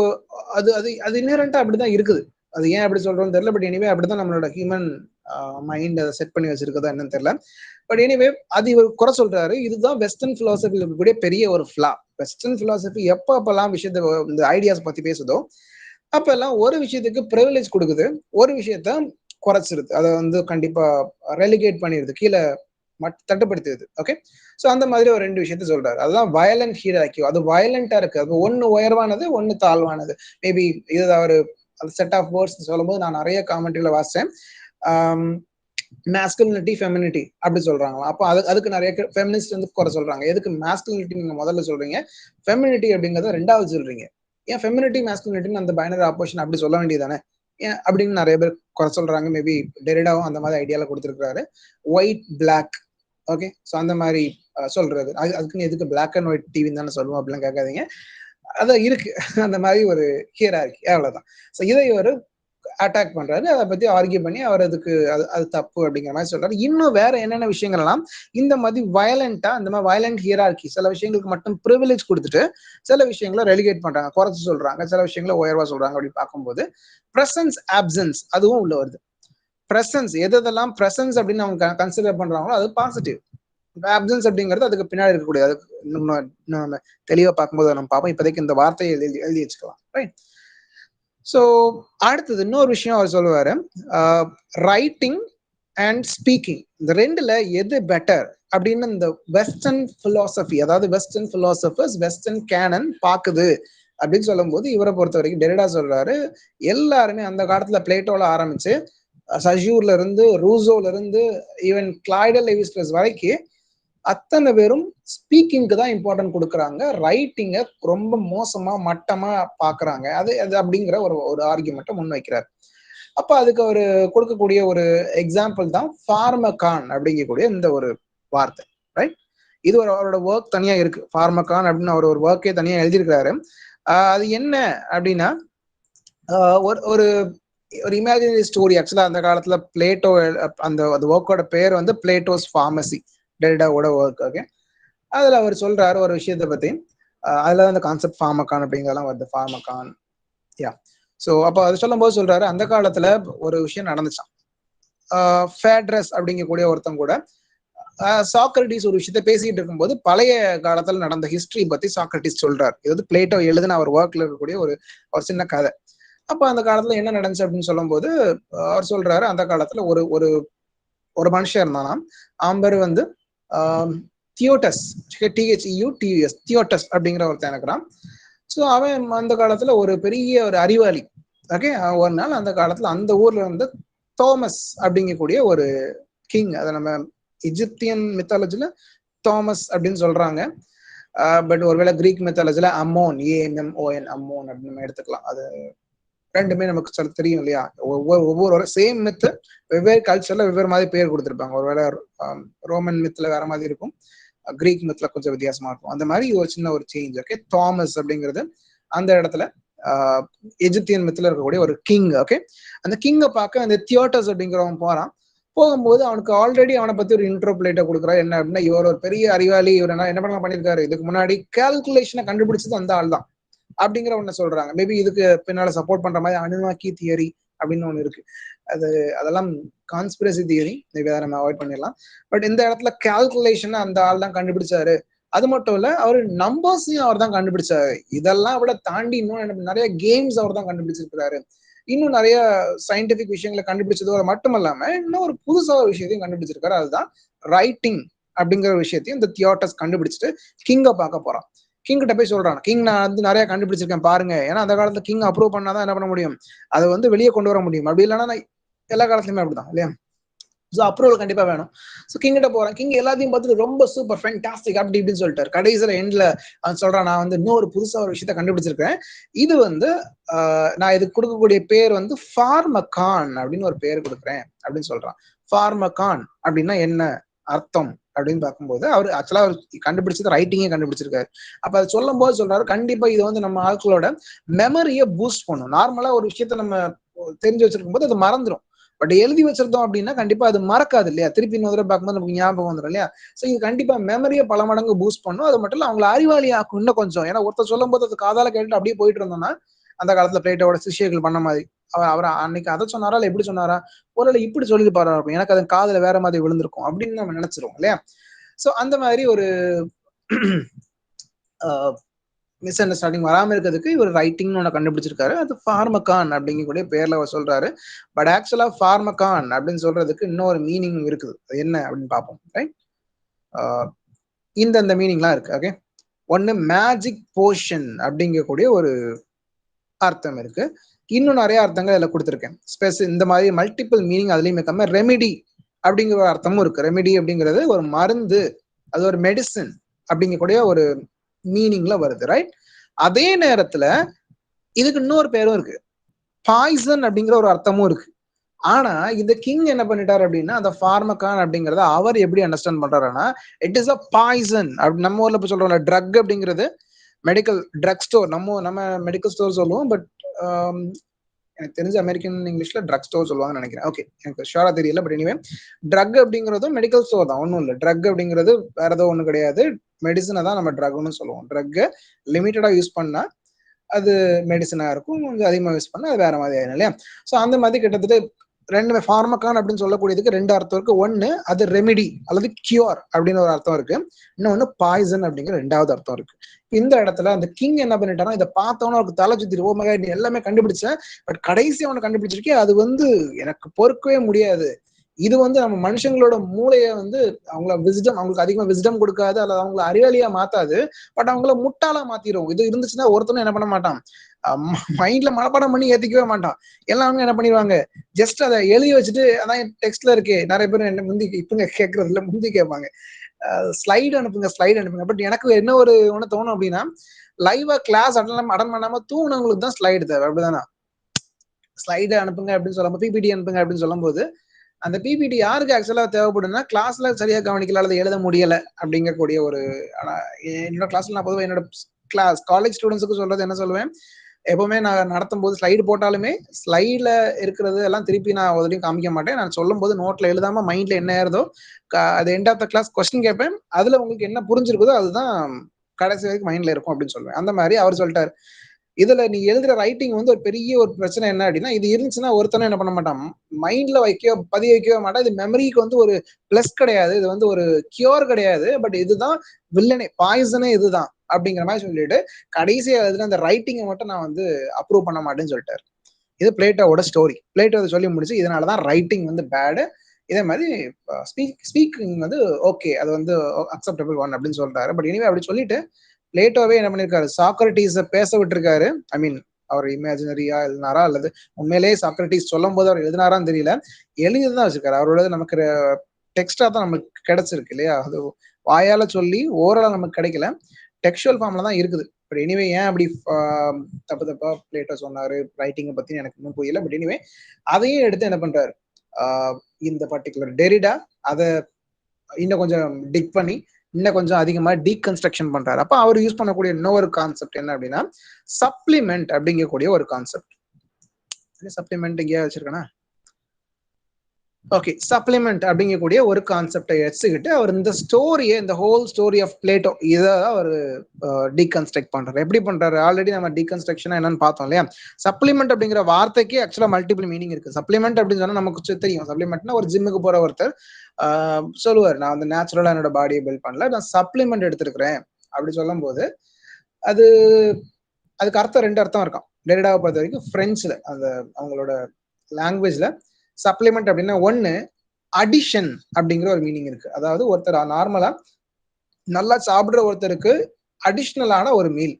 அது அது அது இன்னரண்டா அப்படிதான் இருக்குது. அது ஏன் அப்படி சொல்றோம்னு தெரியல, பட் எனிவே அப்படிதான் நம்மளோட ஹியூமன் மைண்ட் அதை செட் பண்ணி வச்சிருக்கதா என்னன்னு தெரியல. பட் எனிவே அது இவர் குறை சொல்றாரு. இதுதான் வெஸ்டர்ன் பிலாசபி இருக்கக்கூடிய பெரிய ஒரு ஃபிளா. வெஸ்டர்ன் பிலாசபி எப்பெல்லாம் விஷயத்த இந்த ஐடியாஸ் பத்தி பேசுதோ அப்பெல்லாம் ஒரு விஷயத்துக்கு ப்ரிவிலேஜ் கொடுக்குது, ஒரு விஷயத்த குறைச்சிருது, அதை வந்து கண்டிப்பா ரெலிகேட் பண்ணிடுது, கீழே தட்டுப்படுத்துது. ஓகே, ஸோ அந்த மாதிரி ஒரு 2 விஷயத்த சொல்றாரு. அதுதான் வயலண்ட் ஹியரார்கி. அது வயலண்டா இருக்கு, அது ஒன்னு உயர்வானது, ஒன்னு தாழ்வானது. மேபி இது ஒரு செட் ஆஃப் வேர்ட்ஸ் சொல்லும்போது நான் நிறைய காமெண்ட்ரியில வாசிச்சேன். மாஸ்குலினிட்டி ஃபெமினிட்டி அப்படி சொல்றாங்க. அப்போ அதுக்கு நிறைய ஃபெமினிஸ்ட் வந்து குறை சொல்றாங்க. எதுக்கு மாஸ்குலினிட்டி நீங்க முதல்ல சொல்றீங்க, ஃபெமினிட்டி அப்படிங்கறத ரெண்டாவது சொல்றீங்க? ஏன் ஃபெமினிட்டி மாஸ்குலினிட்டின்னு அந்த பைனரி ஆப்போசிஷன் அப்படி சொல்ல வேண்டியதானே ஏன் அப்படின்னு நிறைய பேர் குறை சொல்றாங்க. மேபி டெரிடாவும் அந்த மாதிரி ஐடியால கொடுத்துருக்காரு. ஒயிட் பிளாக், ஓகே, ஸோ அந்த மாதிரி சொல்றது. அதுக்குன்னு எதுக்கு பிளாக் அண்ட் ஒயிட் டிவின்னு தானே சொல்லுவோம் அப்படிலாம் கேட்காதீங்க. அதான் இருக்கு அந்த மாதிரி ஒரு ஹியரார்கி, அவ்வளவுதான். ஸோ இதை ஒரு அட்டாக் பண்றாரு. அதை பத்தி ஆர்கியூ பண்ணி அவர் அதுக்கு அது தப்பு அப்படிங்கிற மாதிரி சொல்றாரு. இன்னும் வேற என்னென்ன விஷயங்கள் எல்லாம் இந்த மாதிரி வயலண்டா, இந்த மாதிரி வயலண்ட் ஹியரார்கி சில விஷயங்களுக்கு மட்டும் ப்ரிவிலேஜ் கொடுத்துட்டு சில விஷயங்களை ரெலிகேட் பண்றாங்க, குறைச்சு சொல்றாங்க, சில விஷயங்களை உயர்வா சொல்றாங்க. அப்படி பார்க்கும்போது பிரசன்ஸ் ஆப்சன்ஸ் அதுவும் உள்ள வருது. பிரசன்ஸ் எதெல்லாம் பிரசன்ஸ் அப்படின்னு அவங்க கன்சிடர் பண்றாங்களோ அது பாசிட்டிவ். ஆப்சன்ஸ் அப்படிங்கிறது அதுக்கு பின்னாடி இருக்கக்கூடிய, அதுக்கு நம்ம தெளிவா பார்க்கும்போது நம்ம பார்ப்போம். இப்போதைக்கு இந்த வார்த்தையை எழுதி வச்சுக்கலாம், ரைட்? ஸோ அடுத்தது இன்னொரு விஷயம் அவர் சொல்லுவாரு, ரைட்டிங் அண்ட் ஸ்பீக்கிங், இந்த ரெண்டுல எது பெட்டர் அப்படின்னு இந்த வெஸ்டர்ன் பிலாசபி, அதாவது வெஸ்டர்ன் பிலாசபர்ஸ் வெஸ்டர்ன் கேனன் பாக்குது அப்படின்னு சொல்லும் போது இவரை பொறுத்த வரைக்கும் டெரிடா சொல்றாரு, எல்லாருமே அந்த காலத்துல பிளேட்டோல ஆரம்பிச்சு சஷ்யூர்ல இருந்து ரூசோல இருந்து ஈவன் கிளாய்டே லேவி-ஸ்ட்ராஸ் வரைக்கும் அத்தனை பேரும் ஸ்பீக்கிங்க்கு தான் இம்பார்ட்டன்ட் கொடுக்குறாங்க, ரைட்டிங்கை ரொம்ப மோசமா மட்டமா பாக்குறாங்க. அது அப்படிங்கிற ஒரு ஆர்கியூமெண்ட்டை முன்வைக்கிறார். அப்ப அதுக்கு அவர் கொடுக்கக்கூடிய ஒரு எக்ஸாம்பிள் தான் ஃபார்மகான் அப்படிங்கக்கூடிய இந்த ஒரு வார்த்தை, ரைட்? இது அவரோட ஒர்க் தனியா இருக்கு. ஃபார்மகான் அப்படின்னு அவர் ஒரு ஒர்க்கே தனியா எழுதியிருக்கிறாரு. அது என்ன அப்படின்னா, ஒரு ஒரு இமேஜினரி ஸ்டோரி. ஆக்சுவலா அந்த காலத்துல பிளேட்டோ அந்த ஒர்க்கோட பேர் வந்து பிளேட்டோஸ் ஃபார்மசி, டெரிடாவோட ஒர்க். ஓகே, அதுல அவர் சொல்றாரு ஒரு விஷயத்த பத்தி. அதுல அந்த கான்செப்ட் ஃபார்மகான் அப்படிங்கிறதெல்லாம் வருது, ஃபார்மகான். யா, ஸோ அப்போ அது சொல்லும் போது சொல்றாரு, அந்த காலத்துல ஒரு விஷயம் நடந்துச்சான். ஃபேட்ரஸ் அப்படிங்கக்கூடிய ஒருத்தன் கூட சாக்ரட்டிஸ் ஒரு விஷயத்த பேசிட்டு இருக்கும்போது பழைய காலத்துல நடந்த ஹிஸ்டரி பத்தி சாக்ரட்டிஸ் சொல்றாரு. இது வந்து பிளேட்டோ எழுதுன அவர் ஒர்க்ல இருக்கக்கூடிய ஒரு சின்ன கதை. அப்ப அந்த காலத்துல என்ன நடந்துச்சு அப்படின்னு சொல்லும் போது அவர் சொல்றாரு, அந்த காலத்துல ஒரு ஒரு ஒரு மனுஷன் இருந்தானா, அவன் பேரு வந்து தியோட்டஸ், THEUTUS, தியோட்டஸ் அப்படிங்கிற ஒருத்தன் இருக்கிறான். ஸோ அவன் அந்த காலத்துல ஒரு பெரிய ஒரு அறிவாளி. ஓகே, ஒரு நாள் அந்த காலத்துல அந்த ஊர்ல இருந்து தோமஸ் அப்படிங்கக்கூடிய ஒரு கிங், அதை நம்ம எஜிப்தியன் மித்தாலஜில தாமஸ் அப்படின்னு சொல்றாங்க. பட் ஒருவேளை கிரீக் மெத்தாலஜில அம்மோன், AMMON, அம்மோன் அப்படின்னு நம்ம எடுத்துக்கலாம். அது ரெண்டுமே நமக்கு தெரியும் இல்லையா. ஒவ்வொரு சேம் மித்து வெவ்வேறு கல்ச்சர்ல வெவ்வேறு மாதிரி பேர் கொடுத்துருப்பாங்க. ஒருவேளை ரோமன் மித்துல வேற மாதிரி இருக்கும், கிரீக் மித்துல கொஞ்சம் வித்தியாசமா இருக்கும். அந்த மாதிரி ஒரு சின்ன ஒரு சேஞ்ச். ஓகே, தாமஸ் அப்படிங்கிறது அந்த இடத்துல எஜிப்தியன் மித்துல இருக்கக்கூடிய ஒரு கிங். ஓகே, அந்த கிங்கை பார்க்க அந்த தியோட்டஸ் அப்படிங்கிறவன் போறான். போகும்போது அவனுக்கு ஆல்ரெடி அவனை பத்தி ஒரு இன்ட்ரோ பிளேட்டை கொடுக்குறாரு. என்ன அப்படின்னா, இவர் ஒரு பெரிய அறிவாளி, இவர் என்ன பண்ணலாம் பண்ணியிருக்காரு, இதுக்கு முன்னாடி கால்குலேஷனை கண்டுபிடிச்சது அந்த ஆள் தான் அப்படிங்கிற ஒண்ணு சொல்றாங்க. மேபி இதுக்கு பின்னால சப்போர்ட் பண்ற மாதிரி அனுமாக்கி தியரி அப்படின்னு ஒண்ணு இருக்கு. அதெல்லாம் கான்ஸ்பிரசி தியரி, மேபி அதை நம்ம அவாய்ட் பண்ணிடலாம். பட் இந்த இடத்துல கால்குலேஷன் அந்த ஆள் தான் கண்டுபிடிச்சாரு. அது மட்டும் இல்ல, அவரு நம்பர்ஸையும் அவர் தான் கண்டுபிடிச்சாரு. இதெல்லாம் விட தாண்டி இன்னும் நிறைய கேம்ஸ் அவர் தான் கண்டுபிடிச்சிருக்கிறாரு. இன்னும் நிறைய சயின்டிபிக் விஷயங்களை கண்டுபிடிச்சதோட மட்டும் இல்லாம இன்னும் ஒரு புதுசா ஒரு விஷயத்தையும் கண்டுபிடிச்சிருக்காரு. அதுதான் ரைட்டிங் அப்படிங்கிற விஷயத்தையும் இந்த தியோட்டஸ் கண்டுபிடிச்சிட்டு கிங்கை பார்க்க போறான். கிங் கிட்ட போய் சொல்றான், கிங் நான் வந்து நிறைய கண்டுபிடிச்சிருக்கேன் பாருங்க. ஏன்னா அந்த காலத்துல கிங் அப்ரூவ் பண்ணாதான் என்ன பண்ண முடியும், அதை வந்து வெளியே கொண்டு வர முடியும். அப்படி இல்லைன்னா எல்லா காலத்துலயுமே அப்படிதான் இல்லையா. ஸோ அப்ரூவல் கண்டிப்பா வேணும். ஸோ கிங்கிட்ட போறேன். கிங் எல்லாத்தையும் பார்த்துட்டு ரொம்ப சூப்பர் ஃபேன்டாஸ்டிக் அப்படி இப்படின்னு சொல்லிட்டாரு. கடைசியில எண்ட்ல அவன் சொல்றான், நான் வந்து இன்னொரு புதுசா ஒரு விஷயத்த கண்டுபிடிச்சிருக்கேன். இது வந்து நான் இதுக்கு கொடுக்கக்கூடிய பேர் வந்து ஃபார்மகான் அப்படின்னு ஒரு பேர் கொடுக்குறேன் அப்படின்னு சொல்றான். ஃபார்மகான் அப்படின்னா என்ன அர்த்தம் அப்படின்னு பார்க்கும்போது, அவர் ஆக்சுவலா அவர் கண்டுபிடிச்சது ரைட்டிங்கே கண்டுபிடிச்சிருக்காரு. அப்ப அதை சொல்லும் போது சொல்றாரு, கண்டிப்பா இது வந்து நம்ம ஆட்களோட மெமரியை பூஸ்ட் பண்ணும். நார்மலா ஒரு விஷயத்த நம்ம தெரிஞ்சு வச்சிருக்கும் போது அது மறந்துடும். பட் எழுதி வச்சிருந்தோம் அப்படின்னா கண்டிப்பா அது மறக்காது இல்லையா. திருப்பி இன்னொரு தடவை பார்க்கும்போது நமக்கு ஞாபகம் வந்துடும் இல்லையா. ஸோ இது கண்டிப்பா மெமரியை பல மடங்கு பூஸ்ட் பண்ணும். அது மட்டும் இல்ல அவங்களை அறிவாளி ஆக்கும் இன்னும் கொஞ்சம். ஏன்னா ஒருத்தர் சொல்லும் போது அது காதால கேட்டுட்டு அப்படியே போயிட்டு இருந்தோம்னா, அந்த காலத்துல பிளேட்டோட சிஷ்யர்கள் பண்ண மாதிரி அவர் அன்னைக்கு அதை சொன்னாரா இல்ல எப்படி சொன்னாரா, ஒருவேளை இப்படி சொல்லியிருப்பாரா இருக்கும், எனக்கு அது காதுல வேற மாதிரி விழுந்திருக்கும் அப்படின்னு நம்ம நினைச்சிருவோம் இல்லையா. ஸோ அந்த மாதிரி ஒரு மிஸ் அண்டர்ஸ்டாண்டிங் வராம இருக்கிறதுக்கு இவர் ரைட்டிங்னு ஒன்று கண்டுபிடிச்சிருக்காரு. அது ஃபார்மகான் அப்படிங்கக்கூடிய பேர்ல அவர் சொல்றாரு. பட் ஆக்சுவலா ஃபார்மகான் அப்படின்னு சொல்றதுக்கு இன்னொரு மீனிங் இருக்குது. அது என்ன அப்படின்னு பார்ப்போம். ரைட், இந்த மீனிங்லாம் இருக்கு. ஓகே, ஒன்னு மேஜிக் போஷன் அப்படிங்கக்கூடிய ஒரு அர்த்தம் இருக்கு. இன்னும் நிறைய அர்த்தங்கள் இதுல கொடுத்துருக்கேன். இந்த மாதிரி மல்டிபிள் மீனிங் அதுலயும் இருக்காம ரெமிடி அப்படிங்கிற ஒரு அர்த்தமும் இருக்கு. ரெமிடி அப்படிங்கிறது ஒரு மருந்து, அது ஒரு மெடிசன் அப்படிங்கக்கூடிய ஒரு மீனிங்ல வருது. ரைட், அதே நேரத்துல இதுக்கு இன்னொரு பேரும் இருக்கு, பாய்சன் அப்படிங்கிற ஒரு அர்த்தமும் இருக்கு. ஆனா இந்த கிங் என்ன பண்ணிட்டாரு அப்படின்னா, அந்த ஃபார்மகான் அப்படிங்கறத அவர் எப்படி அண்டர்ஸ்டாண்ட் பண்றாருன்னா, இட் இஸ் அ பாய்சன். நம்ம ஊர்ல இப்ப சொல்றோம்ல ட்ரக் அப்படிங்கிறது, மெடிக்கல் ட்ரக் ஸ்டோர், நம்ம மெடிக்கல் ஸ்டோர் சொல்லுவோம். பட் எனக்கு தெரிஞ்ச அமெரிக்கன் இங்கிலீஷ்ல ட்ரக் ஸ்டோர் சொல்லுவாங்கன்னு நினைக்கிறேன். ஓகே, எனக்கு ஷோரா தெரியல. பட் எனிவே ட்ரக் அப்படிங்கிறதும் மெடிக்கல் ஸ்டோர் தான், ஒன்றும் இல்லை. ட்ரக் அப்படிங்கிறது வேற ஏதோ ஒன்றும் கிடையாது. மெடிசனை தான் நம்ம ட்ரக்னு சொல்லுவோம். ட்ரக் லிமிட்டடா யூஸ் பண்ணா அது மெடிசனா இருக்கும், கொஞ்சம் அதிகமாக யூஸ் பண்ணா அது வேற மாதிரி ஆயிடும் இல்லையா. ஸோ அந்த மாதிரி கிட்டத்தட்ட ரெண்டு ஃபார்மகான் அப்படின்னு சொல்லக்கூடியதுக்கு ரெண்டு அர்த்தம் இருக்கு. ஒன்னு அது ரெமிடி அல்லது கியூர் அப்படின்னு ஒரு அர்த்தம் இருக்கு. இன்னொன்னு பாய்சன் அப்படிங்கிற ரெண்டாவது அர்த்தம் இருக்கு. இந்த இடத்துல அந்த கிங் என்ன பண்ணிட்டானா, இதை பார்த்தவன அவருக்கு தலை சுத்தி, ஓ மை காட் நீ எல்லாமே கண்டுபிடிச்சேன், பட் கடைசி அவனை கண்டுபிடிச்சிருக்கே, அது வந்து எனக்கு பொறுக்கவே முடியாது. இது வந்து நம்ம மனுஷங்களோட மூளையை வந்து அவங்களுக்கு அதிகமா விஸ்டம் கொடுக்காது, அல்லது அவங்கள அறிவாளியா மாத்தாது, பட் அவங்கள முட்டாளா மாத்திரும். இது இருந்துச்சுன்னா ஒருத்தனும் என்ன பண்ண மாட்டான், மைண்ட்ல மனப்பாடம் பண்ணி ஏத்திக்கவே மாட்டான். எல்லாமே என்ன பண்ணிடுவாங்க, ஜஸ்ட் அதை எழுதி வச்சுட்டு, அதான் டெக்ஸ்ட்ல இருக்கு. நிறைய பேர் என்ன முந்தி இப்பங்க கேட்கறது இல்ல, முந்தி கேட்பாங்க ஸ்லைடு அனுப்புங்க. பட் எனக்கு என்ன ஒரு ஒண்ணு தோணும் அப்படின்னா, லைவா கிளாஸ் அட்டன் பண்ணாம தூங்கினவங்களுக்கு தான் ஸ்லைடு தேவை. அப்படிதானா, ஸ்லைடு அனுப்புங்க அப்படின்னு சொல்லும்போது, பிபிடி அனுப்புங்க அப்படின்னு சொல்லும் போது, அந்த பிபிடி யாருக்கு ஆக்சுவலா தேவைப்படுதுன்னா, கிளாஸ்ல சரியா கவனிக்கல அல்லது எழுத முடியல அப்படிங்கக்கூடிய ஒரு, என்னோட கிளாஸ்ல நான் பொதுவாக என்னோட காலேஜ் ஸ்டூடெண்ட்ஸுக்கு சொல்றது என்ன சொல்லுவேன், எப்பவுமே நான் நடத்தும் போது ஸ்லைடு போட்டாலுமே ஸ்லைட்ல இருக்கிறது எல்லாம் திருப்பி நான் உதவியும் காமிக்க மாட்டேன். நான் சொல்லும் போது நோட்ல எழுதாம மைண்ட்ல என்ன ஏறுதோ அது end of the class question கேட்பேன். அதுல உங்களுக்கு என்ன புரிஞ்சிருக்குதோ அதுதான் கடைசி வரைக்கும் மைண்ட்ல இருக்கும் அப்படின்னு சொல்லுவேன். அந்த மாதிரி அவர் சொல்லிட்டாரு, இதுல நீ எழுதுற ரைட்டிங் வந்து ஒரு பெரிய ஒரு பிரச்சனை என்ன அப்படின்னா, இது இருந்துச்சுன்னா ஒருத்தனும் என்ன பண்ண மாட்டான், மைண்ட்ல பதிய வைக்கவே மாட்டான். இது மெமரிக்கு வந்து ஒரு பிளஸ் கிடையாது, இது வந்து ஒரு கியூர் கிடையாது, பட் இதுதான் வில்லனே, பாய்சனே இதுதான் அப்படிங்கிற மாதிரி சொல்லிட்டு கடைசியா எழுதுன அந்த ரைட்டிங்கை மட்டும் நான் வந்து அப்ரூவ் பண்ண மாட்டேன்னு சொல்லிட்டாரு. இது பிளேட்டோட ஸ்டோரி. பிளேட்டோ சொல்லி முடிச்சு, இதனாலதான் ரைட்டிங் வந்து பேடு, இதே மாதிரி ஸ்பீக்கிங் வந்து ஓகே, அது வந்து அக்செப்டபிள் ஒன் அப்படின்னு சொல்றாரு. பட் எனிவே அப்படி சொல்லிட்டு பிளேட்டோவே என்ன பண்ணிருக்காரு, சாக்ரட்டிஸ பேச விட்டுருக்காரு. ஐ மீன் அவர் இமேஜினரியா எழுதினாரா அல்லது உண்மையிலேயே சாக்ரட்டிஸ் சொல்லும் போது அவர் எழுதினாரான்னு தெரியல, எழுதிதான் வச்சிருக்காரு. அவரோட நமக்கு டெக்ஸ்டா தான் நமக்கு கிடைச்சிருக்கு இல்லையா, அது வாயால சொல்லி ஓரளவு நமக்கு கிடைக்கல, டெக்ஸ்டுவல் ஃபார்ம்ல தான் இருக்குது. பட் எனிவே ஏன் அப்படி தப்பு தப்பா பிளேட்டோ சொன்னாரு ரைட்டிங்கை பத்தி எனக்கு இன்னும் புரியல. பட் எனிவே அதையும் எடுத்து என்ன பண்றாரு, இந்த பர்டிகுலர் டெரிடா அதை இன்னும் கொஞ்சம் டிக் பண்ணி இன்னும் கொஞ்சம் அதிகமா டீகன்ஸ்ட்ரக்ஷன் பண்றாரு. அப்ப அவர் யூஸ் பண்ணக்கூடிய இன்னொரு கான்செப்ட் என்ன அப்படின்னா சப்ளிமெண்ட் அப்படிங்கக்கூடிய ஒரு கான்செப்ட். சப்ளிமெண்ட் எங்கேயா வச்சிருக்கேனா, ஓகே, சப்ளிமெண்ட் அப்படிங்கக்கூடிய ஒரு கான்செப்டை எடுத்துக்கிட்டு அவர் இந்த ஸ்டோரியை, இந்த ஹோல் ஸ்டோரி ஆஃப் பிளேட்டோ இதை அவர் டீகன்ஸ்ட்ரக்ட் பண்றாரு. எப்படி பண்றாரு, ஆல்ரெடி நம்ம டீகன்ஸ்ட்ரக்ஷன் என்னன்னு பார்த்தோம் இல்லையா. சப்ளிமெண்ட் அப்படிங்கிற வார்த்தைக்கு ஆக்சுவலா மல்டிபிள் மீனிங் இருக்கு. சப்ளிமெண்ட் அப்படின்னு சொன்னா நமக்கு தெரியும், சப்ளிமெண்ட்னா ஒரு ஜிம்முக்கு போற ஒருத்தர் சொல்லுவார், நான் வந்து நேச்சுரலா என்னோட பாடியை பில்ட் பண்ணல, நான் சப்ளிமெண்ட் எடுத்திருக்கிறேன் அப்படி சொல்லும் போது அது அதுக்கு அர்த்தம் ரெண்டு அர்த்தம் இருக்கான். டெரிடாவை பொறுத்த வரைக்கும் பிரெஞ்சுல அந்த அவங்களோட லாங்குவேஜ்ல சப்ளிமெண்ட் அப்படின்னா ஒன்னு அடிஷன் அப்படிங்கிற ஒரு மீனிங் இருக்கு. அதாவது ஒருத்தர் நார்மலா நல்லா சாப்பிடுற ஒருத்தருக்கு அடிஷ்னலான ஒரு மீல்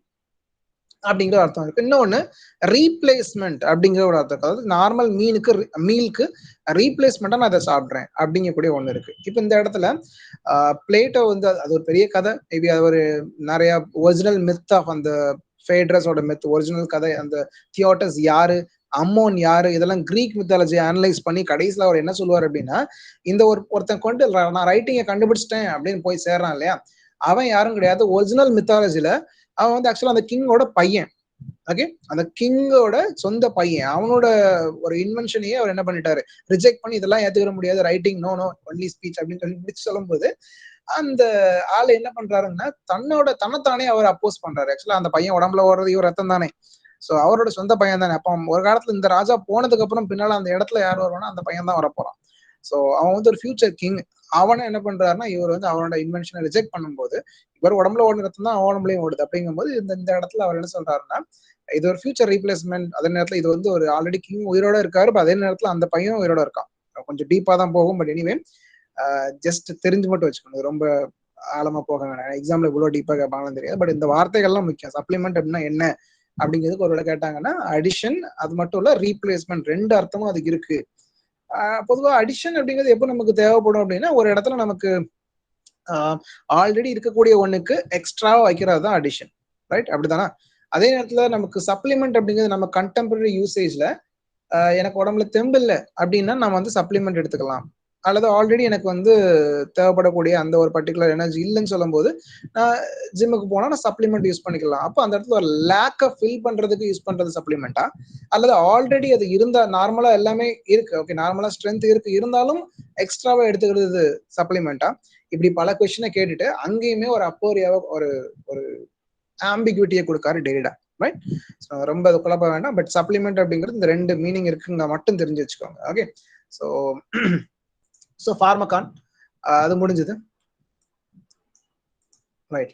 அப்படிங்கிற அர்த்தம் இருக்கு. இன்னொன்னு ரீப்ளேஸ்மெண்ட் அப்படிங்கிற ஒரு அர்த்தம், அதாவது நார்மல் மீலுக்கு ரீப்ளேஸ்மெண்டா நான் அதை சாப்பிட்றேன் அப்படிங்கக்கூடிய ஒண்ணு இருக்கு. இப்ப இந்த இடத்துல பிளேட்டோ வந்து அது ஒரு பெரிய கதை, மேபி அது ஒரு நிறைய ஒரிஜினல் மித் ஆஃப் அந்த ஃபேட்ரஸோட மித், ஒரிஜினல் கதை, அந்த தியோட்டஸ் யாரு, அம்மோன் யாரு, இதெல்லாம் கிரீக் மித்தாலஜி அனலைஸ் பண்ணி கடைசியில் அவர் என்ன சொல்லுவார் அப்படின்னா, இந்த ஒருத்தன் கொண்டு நான் ரைட்டிங்கை கண்டுபிடிச்சிட்டேன் அப்படின்னு போய் சேர்றான் இல்லையா, அவன் யாரும் கிடையாது, ஒரிஜினல் மித்தாலஜில அவன் வந்து ஆக்சுவலா அந்த கிங்கோட பையன். ஓகே, அந்த கிங்கோட சொந்த பையன், அவனோட ஒரு இன்வென்ஷனையே அவர் என்ன பண்ணிட்டாரு, ரிஜெக்ட் பண்ணி இதெல்லாம் ஏத்துக்கிற முடியாது, writing no no only speech அப்படின்னு சொல்லி முடிச்சு சொல்லும் போது அந்த ஆளு என்ன பண்றாருன்னா தன்னைத்தானே அவர் அப்போஸ் பண்றாரு. ஆக்சுவலா அந்த பையன் உடம்புல ஓடுறது இவர் ரத்தம் தானே, சோ அவரோட சொந்த பையன் தானே. அப்போ ஒரு காலத்துல இந்த ராஜா போனதுக்கு அப்புறம் பின்னால அந்த இடத்துல யார் வருவானா அந்த பையன் தான் வரப்போறான். சோ அவன் வந்து ஒரு ஃபியூச்சர் கிங். அவனை என்ன பண்றாருன்னா இவர் வந்து அவனோட இன்வென்ஷனை ரிஜெக்ட் பண்ணும்போது இவர் உடம்புல ஓடுற ரத்தம் தான் உடம்புலயும் ஓடுது. அப்படிங்கும்போது இந்த இடத்துல அவர் என்ன சொல்றாருன்னா இது ஒரு ஃபியூச்சர் ரீப்ளேஸ்மெண்ட். அதே நேரத்துல இது வந்து ஒரு ஆல்ரெடி கிங் உயிரோட இருக்காரு, அதே நேரத்துல அந்த பையனும் உயிரோட இருக்கான். கொஞ்சம் டீப்பா தான் போகும். பட் எனிவே ஜஸ்ட் தெரிஞ்சு மட்டும் வச்சுக்கணும், ரொம்ப ஆழமா போக வேணாம். எக்ஸாம்ல இவ்வளவு டீப்பா கேட்பாங்கன்னு தெரியாது. பட் இந்த வார்த்தைகள்லாம் முக்கியம். சப்ளிமெண்ட் அப்படின்னா என்ன அப்படிங்கிறதுக்கு ஒரு கேட்டாங்கன்னா அடிஷன், அது மட்டும் இல்ல ரீப்ளேஸ்மெண்ட், ரெண்டு அர்த்தமும் அதுக்கு இருக்கு. பொதுவா அடிஷன் அப்படிங்கிறது எப்போ நமக்கு தேவைப்படும் அப்படின்னா ஒரு இடத்துல நமக்கு ஆல்ரெடி இருக்கக்கூடிய ஒண்ணுக்கு எக்ஸ்ட்ராவா வைக்கிறது தான் அடிஷன், ரைட்? அப்படிதானா? அதே நேரத்துல நமக்கு சப்ளிமெண்ட் அப்படிங்கிறது நம்ம கண்டெம்பரரி யூசேஜ்ல எனக்கு உடம்புல தெம்பு இல்லை அப்படின்னா நம்ம வந்து சப்ளிமெண்ட் எடுத்துக்கலாம். அல்லது ஆல்ரெடி எனக்கு வந்து தேவைப்படக்கூடிய அந்த ஒரு பர்டிகுலர் எனர்ஜி இல்லைன்னு சொல்லும் போது நான் ஜிம்முக்கு போனா நான் சப்ளிமெண்ட் யூஸ் பண்ணிக்கலாம். அப்போ அந்த இடத்துல ஒரு லேக்கை ஃபில் பண்றதுக்கு யூஸ் பண்றது சப்ளிமெண்டா, அல்லது ஆல்ரெடி அது இருந்தா நார்மலா எல்லாமே இருக்கு, ஓகே, நார்மலா ஸ்ட்ரென்த் இருக்கு இருந்தாலும் எக்ஸ்ட்ராவா எடுத்துக்கிறது சப்ளிமெண்டா, இப்படி பல கொஸ்டினை கேட்டுட்டு அங்கேயுமே ஒரு அப்போரியாவை ஒரு ஒரு ஆம்பிகுவிட்டியை கொடுக்காரு டெரிடா, ரைட்? ரொம்ப அது குழப்ப வேண்டாம். பட் சப்ளிமெண்ட் அப்படிங்கிறது இந்த ரெண்டு மீனிங் இருக்குங்க மட்டும் தெரிஞ்சு வச்சுக்கோங்க. ஓகே, ஸோ ஃபார்மகான் அது முடிஞ்சது, ரைட்?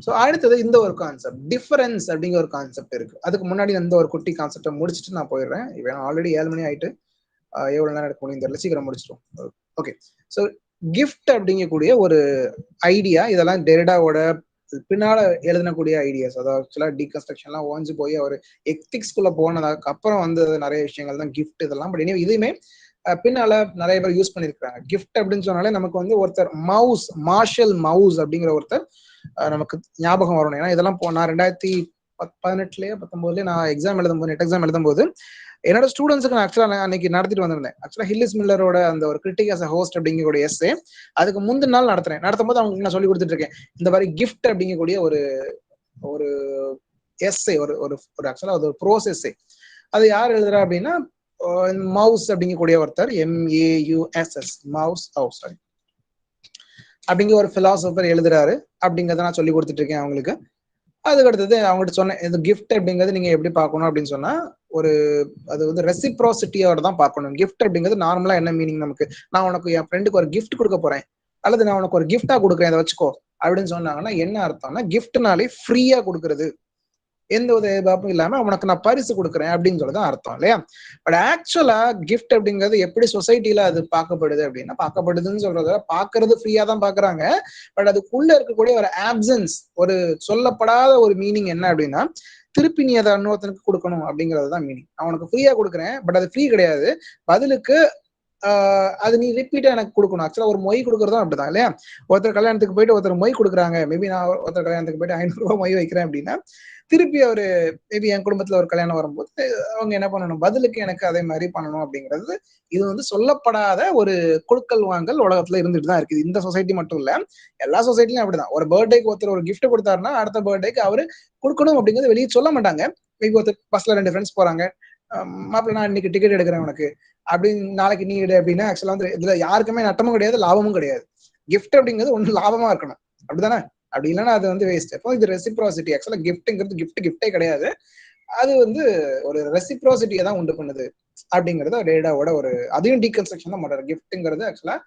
ஸோ அடுத்தது இந்த ஒரு கான்செப்ட் டிஃபரன்ஸ் அப்படிங்கிற ஒரு கான்செப்ட் இருக்கு. அதுக்கு முன்னாடி இந்த ஒரு குட்டி கான்செப்டை முடிச்சுட்டு நான் போயிடுறேன். இவன் ஆல்ரெடி 7 மணி ஆயிட்டு, எவ்வளவு நேரம் எடுக்க முடியும் தெரியல, சீக்கிரம் முடிச்சிடும். ஓகே, ஸோ கிஃப்ட் அப்படிங்கக்கூடிய ஒரு ஐடியா, இதெல்லாம் டெரிடாவோட பின்னால எழுதக்கூடிய ஐடியாஸ். அதாவது ஆக்சுவலா டீகன்ஸ்ட்ரக்ஷன்லாம் ஓஞ்சு போய் அவர் எத்திக்ஸ்குள்ள போனதுக்கு அப்புறம் வந்து நிறைய விஷயங்கள் தான் கிஃப்ட் இதெல்லாம். பட் இதுவுமே பின்னால நிறைய பேர் யூஸ் பண்ணிருக்காங்க. கிஃப்ட் அப்படின்னு சொன்னாலே நமக்கு வந்து ஒருத்தர் மார்ஷல் மவுஸ் அப்படிங்கிற ஒருத்தர் நமக்கு ஞாபகம் வரணும். ஏன்னா இதெல்லாம் நான் 2018லயே 19லயே நான் எக்ஸாம் எழுதும்போது, நெட் எக்ஸாம் எழுதும்போது என்னோட ஸ்டூடெண்ட்ஸுக்கு நான் ஆக்சுவலா அன்னைக்கு நடத்திட்டு வந்திருந்தேன். ஆக்சுவலா ஹில்லிஸ் மில்லரோட அந்த ஒரு கிரிட்டிக் ஆஸ் அ ஹோஸ்ட் அப்படிங்கக்கூடிய எஸ்ஸே அதுக்கு முந்தின நாள் நடத்தும் போது அவங்களுக்கு நான் சொல்லி கொடுத்துட்டு இருக்கேன். இந்த மாதிரி கிஃப்ட் அப்படிங்கக்கூடிய ஒரு ஒரு எஸ்ஸே, ஒரு ஆக்சுவலா அது ஒரு ப்ரோஸ் எஸ்ஸே. அது யார் எழுதுறா அப்படின்னா மவுஸ் அப்படிங்கக்கூடிய ஒருத்தர், MAUSS மவுஸ் ஹவுஸ் அப்படிங்கிற ஒரு பிலாசபர் எழுதுறாரு. அப்படிங்கிறத நான் சொல்லி கொடுத்துட்டு இருக்கேன் அவங்களுக்கு. அதுக்கு அடுத்தது அவங்ககிட்ட சொன்னேன், இந்த கிஃப்ட் அப்படிங்கிறது நீங்க எப்படி பார்க்கணும் அப்படின்னு சொன்னா அது வந்து ரெசிப்ரோசிட்டியோட தான் பார்க்கணும். கிஃப்ட் அப்படிங்கிறது நார்மலா என்ன மீனிங் நமக்கு, நான் உனக்கு என் ஃப்ரெண்டுக்கு ஒரு கிஃப்ட் கொடுக்க போறேன் அல்லது நான் உனக்கு ஒரு கிஃப்டா கொடுக்குறேன், இதை வச்சுக்கோ அப்படின்னு சொன்னாங்கன்னா என்ன அர்த்தம்னா கிஃப்ட்னாலே ஃப்ரீயா கொடுக்கறது எந்த ஒரு எதிர்பார்ப்பும் இல்லாம உனக்கு நான் பரிசு கொடுக்குறேன் அப்படின்னு சொல்லதான் அர்த்தம் இல்லையா? பட் ஆக்சுவலா கிஃப்ட் அப்படிங்கிறது எப்படி சொசைட்டில அது பார்க்கப்படுது அப்படின்னா, பார்க்கப்படுதுன்னு சொல்றத பாக்குறது ஃப்ரீயா தான் பாக்குறாங்க. பட் அதுக்குள்ள இருக்கக்கூடிய ஒரு ஆப்சன்ஸ், ஒரு சொல்லப்படாத ஒரு மீனிங் என்ன அப்படின்னா, திருப்பி நீ அதை இன்னொருத்தனுக்கு கொடுக்கணும் அப்படிங்கிறது தான் மீனிங். அவனுக்கு ஃப்ரீயா கொடுக்குறேன், பட் அது ஃப்ரீ கிடையாது. பதிலுக்கு அது நீ ரிப்பீட்டா எனக்கு கொடுக்கணும். ஆக்சுவலா ஒரு மொய் கொடுக்கறதும் அப்படிதான் இல்லையா? ஒருத்தர் கல்யாணத்துக்கு போயிட்டு ஒருத்தர் மொய் கொடுக்குறாங்க. மேபி நான் ஒருத்தர் கல்யாணத்துக்கு போயிட்டு 500 ரூபாய் மொய் வைக்கிறேன் அப்படின்னா, திருப்பி அவரு மேபி என் குடும்பத்துல ஒரு கல்யாணம் வரும்போது அவங்க என்ன பண்ணணும், பதிலுக்கு எனக்கு அதே மாதிரி பண்ணணும் அப்படிங்கிறது, இது வந்து சொல்லப்படாத ஒரு கொடுக்கல் வாங்கல் உலகத்துல இருந்துட்டு தான் இருக்குது. இந்த சொசைட்டி மட்டும் இல்ல, எல்லா சொசைட்டிலும் அப்படிதான். ஒரு பர்த்டேக்கு ஒருத்தர் ஒரு கிஃப்ட் கொடுத்தாருன்னா அடுத்த பர்த்டேக்கு அவரு கொடுக்கணும் அப்படிங்கிறது வெளியே சொல்ல மாட்டாங்க. மேபி ஒருத்தர் பஸ்ல 2 ஃப்ரெண்ட்ஸ் போறாங்க, மாப்பிள்ள நான் இன்னைக்கு டிக்கெட் எடுக்கிறேன் உனக்கு அப்படின்னு, நாளைக்கு நீ எடு அப்படின்னா, ஆக்சுவலா வந்து இதுல யாருக்குமே நட்டமும் கிடையாது, லாபமும் கிடையாது. கிஃப்ட் அப்படிங்கிறது ஒண்ணு லாபமா இருக்கணும், அப்படிதானே? அப்படி இல்லைன்னா அது வந்து வேஸ்ட். அப்போ இது ரெசிப்ராசிட்டி. ஆக்சுவலா கிஃப்ட்ங்கிறது கிஃப்டே கிடையாது. அது வந்து ஒரு ரெசிப்ராசிட்டியை தான் உண்டு பண்ணுது அப்படிங்கிறது டேடாவோட ஒரு, அதையும் டீகன்ஸ்ட்ரக்ஷன் தான் பண்றாரு. கிஃப்ட்ங்கிறது ஆக்சுவலா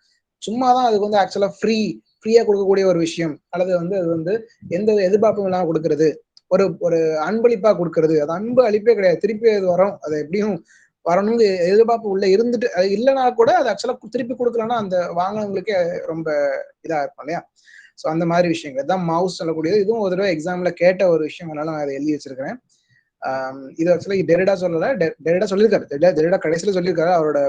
சும்மா தான், அதுக்கு வந்து ஆக்சுவலா ஃப்ரீயா கொடுக்கக்கூடிய ஒரு விஷயம், அல்லது வந்து அது வந்து எந்த எதிர்பார்ப்பும் இல்லாம கொடுக்கறது, ஒரு ஒரு அன்பளிப்பா கொடுக்கறது. அது அன்பு அளிப்பே கிடையாது, திருப்பி அது வரும், அது எப்படியும் வரணும்னு எதிர்பார்ப்பு உள்ள இருந்துட்டு அது இல்லைனா கூட அது ஆக்சுவலா திருப்பி கொடுக்கலன்னா அந்த வாங்கினவங்களுக்கே ரொம்ப இதா இருக்கும் இல்லையா? ஸோ அந்த மாதிரி விஷயங்கள் தான் மவுஸ் சொல்லக்கூடியது. இதுவும் ஒரு தடவை எக்ஸாம்ல கேட்ட ஒரு விஷயம், அதனால நான் அதை எழுதி வச்சிருக்கிறேன். இது ஆக்சுவலா டெரிடா சொல்லல, டெரிடா சொல்லியிருக்காரு, டெரிடா கடைசியில சொல்லியிருக்காரு, அவரோட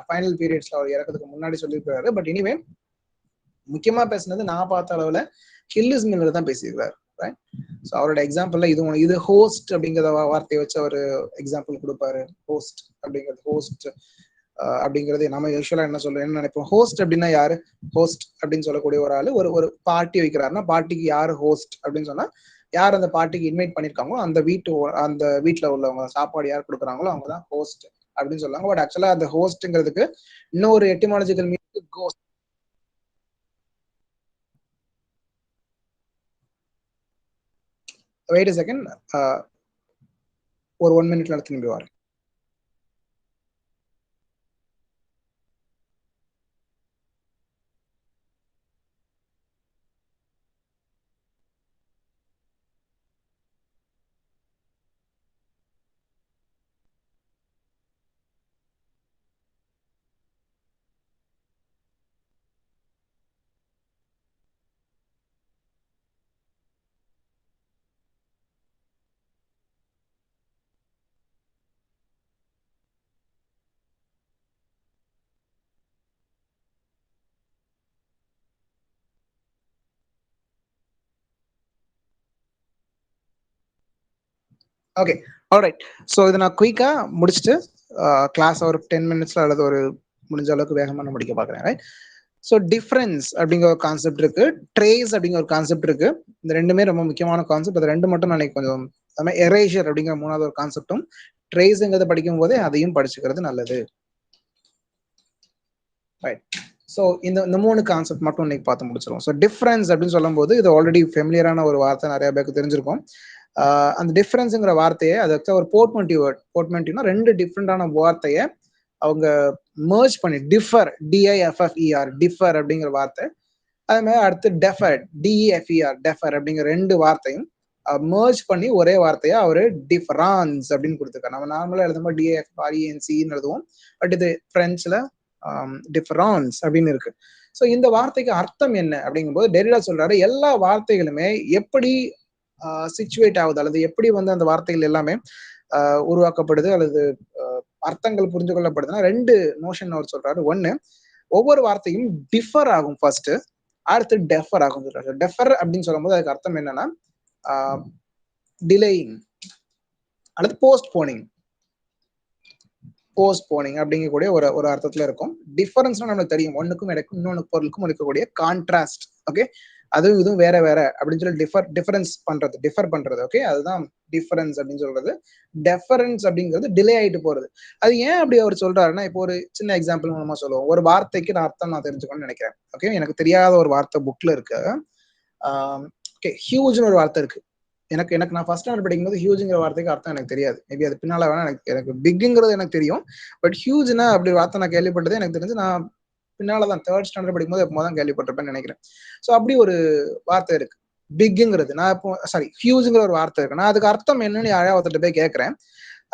ஃபைனல் பீரியட்ஸ்ல அவர் இறக்கிறதுக்கு முன்னாடி சொல்லியிருக்காரு. பட் இனிவே முக்கியமா பேசுனது நான் பார்த்த அளவுல ஹில்லிஸ் மில்லர் தான் பேசியிருக்காரு. ஸோ அவரோட எக்ஸாம்பிள்ல இது ஹோஸ்ட் அப்படிங்கிற வார்த்தையை வச்சு அவர் எக்ஸாம்பிள் கொடுப்பாரு. ஹோஸ்ட் அப்படிங்கிறது, ஹோஸ்ட் அப்படிங்கிறது நம்ம யூஸ்வலா என்ன சொல்றோம், என்ன நினைப்போம், ஹோஸ்ட் அப்படின்னா யாரு? ஹோஸ்ட் அப்படின்னு சொல்லக்கூடிய ஒரு ஆளு ஒரு ஒரு பார்ட்டி வைக்கிறாருன்னா, பார்ட்டிக்கு யாரு ஹோஸ்ட் அப்படின்னு சொன்னா, யார் அந்த பார்ட்டிக்கு இன்வைட் பண்ணிருக்காங்களோ அந்த வீட்டுல உள்ளவங்க சாப்பாடு யார் கொடுக்குறாங்களோ அவங்க தான் ஹோஸ்ட் அப்படின்னு சொல்லுவாங்க. பட் ஆக்சுவலா அந்த ஹோஸ்ட்ங்கிறதுக்கு இன்னொரு etymological meaning ghost. Wait a second, ஒரு 1 minute திரும்பி வரேன். Okay, alright. ஸோ இதை நான் குயிக்கா முடிச்சுட்டு கிளாஸ் ஒரு 10 minutesல அல்லது ஒரு முடிஞ்ச அளவுக்கு வேகமா நான் முடிக்க பாக்குறேன். ரைட்? ஸோ டிஃபரன்ஸ் அப்படிங்கிற ஒரு கான்செப்ட் இருக்கு, ட்ரேஸ் அப்படிங்கிற ஒரு கான்செப்ட் இருக்கு. இந்த ரெண்டுமே ரொம்ப முக்கியமான கான்செப்ட். அது ரெண்டு மட்டும் நான் கொஞ்சம் எரேஷர் அப்படிங்கிற மூணாவது ஒரு கான்செப்டும் ட்ரேஸ்ங்கிறத படிக்கும் போதே அதையும் படிச்சுக்கிறது நல்லது. ரைட்? ஸோ இந்த மூணு கான்செப்ட் மட்டும் இன்னைக்கு பார்த்து முடிச்சிருவோம். ஸோ டிஃபரன்ஸ் அப்படின்னு சொல்லும் போது இது ஆல்ரெடி ஃபெமிலியரான ஒரு வார்த்தை, நிறைய பேருக்கு தெரிஞ்சிருக்கும். அந்த டிஃபரன்ஸுங்கிற வார்த்தையை, அது ஒரு போர்ட்மெண்டி வேர்ட். போர்ட்மெண்டிவ்னா ரெண்டு டிஃப்ரெண்டான வார்த்தையை அவங்க மர்ஜ் பண்ணி, டிஃபர், டிஐஎஃப்எஃப்இஆர், டிஃபர் அப்படிங்கிற வார்த்தை. அது மாதிரி அடுத்து டெஃபர், டிஇஎஃப்இஆர், டெஃபர் அப்படிங்கிற ரெண்டு வார்த்தையும் மர்ஜ் பண்ணி ஒரே வார்த்தையா அவரு டிஃபரான்ஸ் அப்படின்னு கொடுத்துருக்காரு. நம்ம நார்மலா எழுதும்போது டிஎஃப்ஆர்இஎன்சின்னு எழுதுவோம். பட் இது பிரெஞ்சுல டிஃபரான்ஸ் அப்படின்னு இருக்கு. ஸோ இந்த வார்த்தைக்கு அர்த்தம் என்ன அப்படிங்கும்போது டெரிடா சொல்றாரு, எல்லா வார்த்தைகளுமே எப்படி சிச்சுவேட் ஆகுது, அல்லது எப்படி வந்து அந்த வார்த்தைகள் எல்லாமே உருவாக்கப்படுது, அல்லது அர்த்தங்கள் புரிஞ்சு கொள்ளப்படுதுன்னா ரெண்டு நோஷன் அவர் சொல்றாரு. ஒண்ணு, ஒவ்வொரு வார்த்தையும் டிஃபர் ஆகும் ஃபர்ஸ்ட், அடுத்து டெஃபர் ஆகும் சொல்றாரு. டெஃபர் அப்படின்னு சொல்லும் போது அதுக்கு அர்த்தம் என்னன்னா டிலேயிங் அல்லது போஸ்ட்போனிங் அப்படிங்கக்கூடிய ஒரு அர்த்தத்துல இருக்கும். டிஃபரன்ஸ்னா நமக்கு தெரியும், ஒண்ணுக்கும் எனக்கும் இன்னொன்னு பொருளுக்கும் இருக்கக்கூடிய கான்ட்ராஸ்ட். ஓகே, அதுவும் இதுவும் வேற வேற அப்படின்னு சொல்லி டிஃபர் பண்றது. ஓகே, அதுதான் டிஃபரன்ஸ் அப்படின்னு சொல்றது. டெஃபரன்ஸ் அப்படிங்கிறது டிலே ஆயிட்டு போறது. அது ஏன் அப்படி அவர் சொல்றாருன்னா, இப்போ ஒரு சின்ன எக்ஸாம்பிள் மூலமா சொல்லுவோம். ஒரு வார்த்தைக்கு நான் அர்த்தம் நான் தெரிஞ்சுக்கணும்னு நினைக்கிறேன். ஓகே, எனக்கு தெரியாத ஒரு வார்த்தை புக்ல இருக்கு. ஓகே, ஹியூஜ்னு ஒரு வார்த்தை இருக்கு. எனக்கு நான் ஃபர்ஸ்ட் ஸ்டாண்டர்ட் படிக்கும்போது ஹியூஜ்ங்கிற வார்த்தைக்கு அர்த்தம் எனக்கு தெரியாது. மேபி அது பின்னால வேணா எனக்கு பிக்ங்கிறது எனக்கு தெரியும். பட் ஹியூஜ்னா அப்படி வார்த்தை நான் கேள்விப்பட்டது எனக்கு தெரிஞ்சு நான் பின்னாலதான் தேர்ட் ஸ்டாண்டர்ட் படிக்கும்போது எப்போ தான் கேள்விப்பட்டிருப்பேன்னு நினைக்கிறேன். ஸோ அப்படி ஒரு வார்த்தை இருக்கு. பிக்ங்கிறது நான் இப்போ ஹியூஜ்ங்கிற ஒரு வார்த்தை இருக்கு, நான் அதுக்கு அர்த்தம் என்னன்னு யாராவது ஒருத்தர் போய் கேட்கறேன்.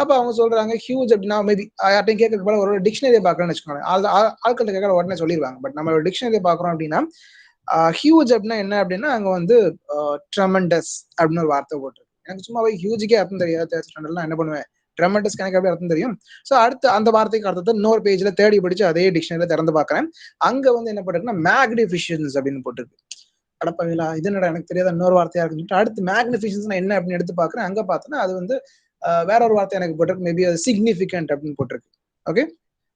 அப்ப அவங்க சொல்றாங்க ஹியூஜ் அப்படின்னா மேபி யார்ட்டையும் கேட்கறதுக்கு போல ஒரு டிக்ஷனரி பாக்குறேன்னு வச்சுக்கோங்க, ஆட்கள்கிட்ட கேட்கற உடனே சொல்லிடுவாங்க. பட் நம்ம ஒரு டிக்ஷனரி பாக்குறோம் அப்படின்னா ஹியூஜ் அப்படின்னா என்ன அப்படின்னா அங்க வந்து ட்ரெமண்டஸ் அப்படின்னு ஒரு வார்த்தை போட்டிருக்கு. எனக்கு சும்மாவே ஹியூஜுக்கே அர்த்தம் தெரியாது, என்ன பண்ணுவேன், ட்ரெமண்டஸ் கணக்கு எப்படி அர்த்தம் தெரியும். ஸோ அடுத்து அந்த வார்த்தைக்கு அர்த்தத்தை இன்னொரு பேஜ்ல தேடி பிடிச்சு அதே டிக்ஷனரியில திறந்து பாக்குறேன். அங்க வந்து என்ன போட்டிருக்குன்னா மேக்னிஃபிஷன்ஸ் அப்படின்னு போட்டிருக்கு. அடப்பங்களா இது என்னடா எனக்கு தெரியாத இன்னொரு வார்த்தையா இருக்குன்னு அடுத்து மேக்னிஃபிஷன்ஸ் என்ன அப்படின்னு எடுத்து பாக்குறேன். அங்க பார்த்தோன்னா அது வந்து வேற ஒரு வார்த்தை எனக்கு போட்டிருக்கு, மேபி அது சிக்னிஃபிகண்ட் அப்படின்னு போட்டிருக்கு. ஓகே,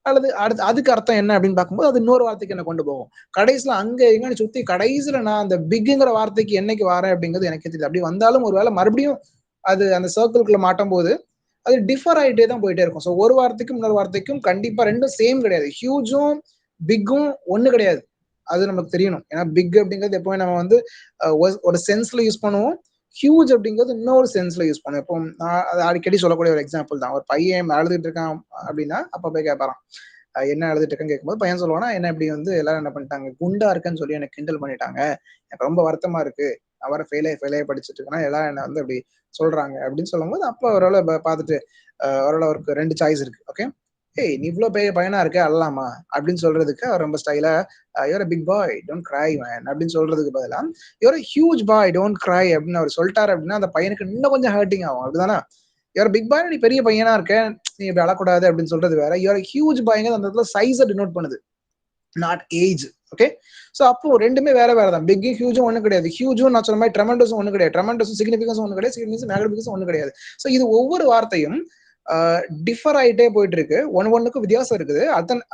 அல்லது அடுத்து அதுக்கு அர்த்தம் என்ன அப்படின்னு பார்க்கும்போது அது இன்னொரு வார்த்தைக்கு என்ன கொண்டு போகும். கடைசியில அங்க எங்கன்னு சுத்தி கடைசியில நான் அந்த பிக்ங்கிற வார்த்தைக்கு என்னைக்கு வரேன் அப்படிங்கிறது எனக்கு தெரியுது. அப்படி வந்தாலும் ஒருவேளை மறுபடியும் அது அந்த சர்க்கிள்குள்ள மாட்டும் போது அது டிஃபர் ஆகிட்டே தான் போயிட்டே இருக்கும். ஸோ ஒரு வார்த்தைக்கும் இன்னொரு வார்த்தைக்கும் கண்டிப்பா ரெண்டும் சேம் கிடையாது. ஹியூஜும் பிக்கும் ஒண்ணு கிடையாது, அது நமக்கு தெரியணும். ஏன்னா பிக் அப்படிங்கிறது எப்பவுமே நம்ம வந்து ஒரு சென்ஸ்ல யூஸ் பண்ணுவோம், ஹியூஜ் அப்படிங்கிறது இன்னொரு சென்ஸ்ல யூஸ் பண்ணுவோம். இப்போ அது அடிக்கடி சொல்லக்கூடிய ஒரு எக்ஸாம்பிள் தான். ஒரு பையன் அழுதுட்டு இருக்கான் அப்படின்னா அப்ப போய் கேட்பாரான் என்ன எழுதிட்டு இருக்கேன்னு கேட்கும்போது பையன் சொல்லுவானா, என்ன இப்படி வந்து எல்லாரும் என்ன பண்ணிட்டாங்க, குண்டா இருக்கேன்னு சொல்லி எனக்கு கிண்டல் பண்ணிட்டாங்க, எனக்கு ரொம்ப வருத்தமா இருக்கு, நான் வர ஃபெயிலே படிச்சுட்டு இருக்கேன்னா எல்லாரும் என்ன வந்து அப்படி சொல்றாங்க அப்படின்னு சொல்லும்போது அப்ப அவரோட பார்த்துட்டு அவரோட அவருக்கு ரெண்டு சாய்ஸ் இருக்கு. ஓகே, ஏய் நீ இவ்வளவு பெரிய பையனா இருக்க அழலாமா அப்படின்னு சொல்றதுக்கு அவர் ரொம்ப ஸ்டைலா your big boy don't cry man அப்படின்னு சொல்றதுக்கு பதிலா your huge boy don't cry அப்படின்னு அவர் சொல்லிட்டாரு அப்படின்னா அந்த பையனுக்கு இன்னும் கொஞ்சம் ஹர்ட்டிங் ஆகும். அப்படிதானே, யுவர் பிக் பாய் நீ பெரிய பையனா இருக்க, நீ இப்படி அழக்கூடாது அப்படின்னு சொல்றது வேற, யுவர் ஹியூஜ் பாய்ங்க அந்த இடத்துல சைஸை டினோட் பண்ணுது, நாட் ஏஜ். ஓகே, சோ அப்போ ரெண்டுமே வேற வேற தான். பிக் ஹியூஜும் ஒண்ணு கிடையாது, ஹியூஜும் நான் சொன்ன மாதிரி ட்ரெமண்டஸும் ஒண்ணு கிடையாது, ட்ரெமண்டஸும் சிக்னிஃபிகன்ஸும் ஒண்ணு கிடையாது, சிக்னிஃபிகன்ஸ் மேக்னிஃபிகன்ஸும் ஒண்ணு கிடையாது. சோ இது ஒவ்வொரு வார்த்தையும் டிஃபர் ஆயிட்டே போயிட்டு இருக்கு, ஒன்னுக்கும் வித்தியாசம் இருக்குது.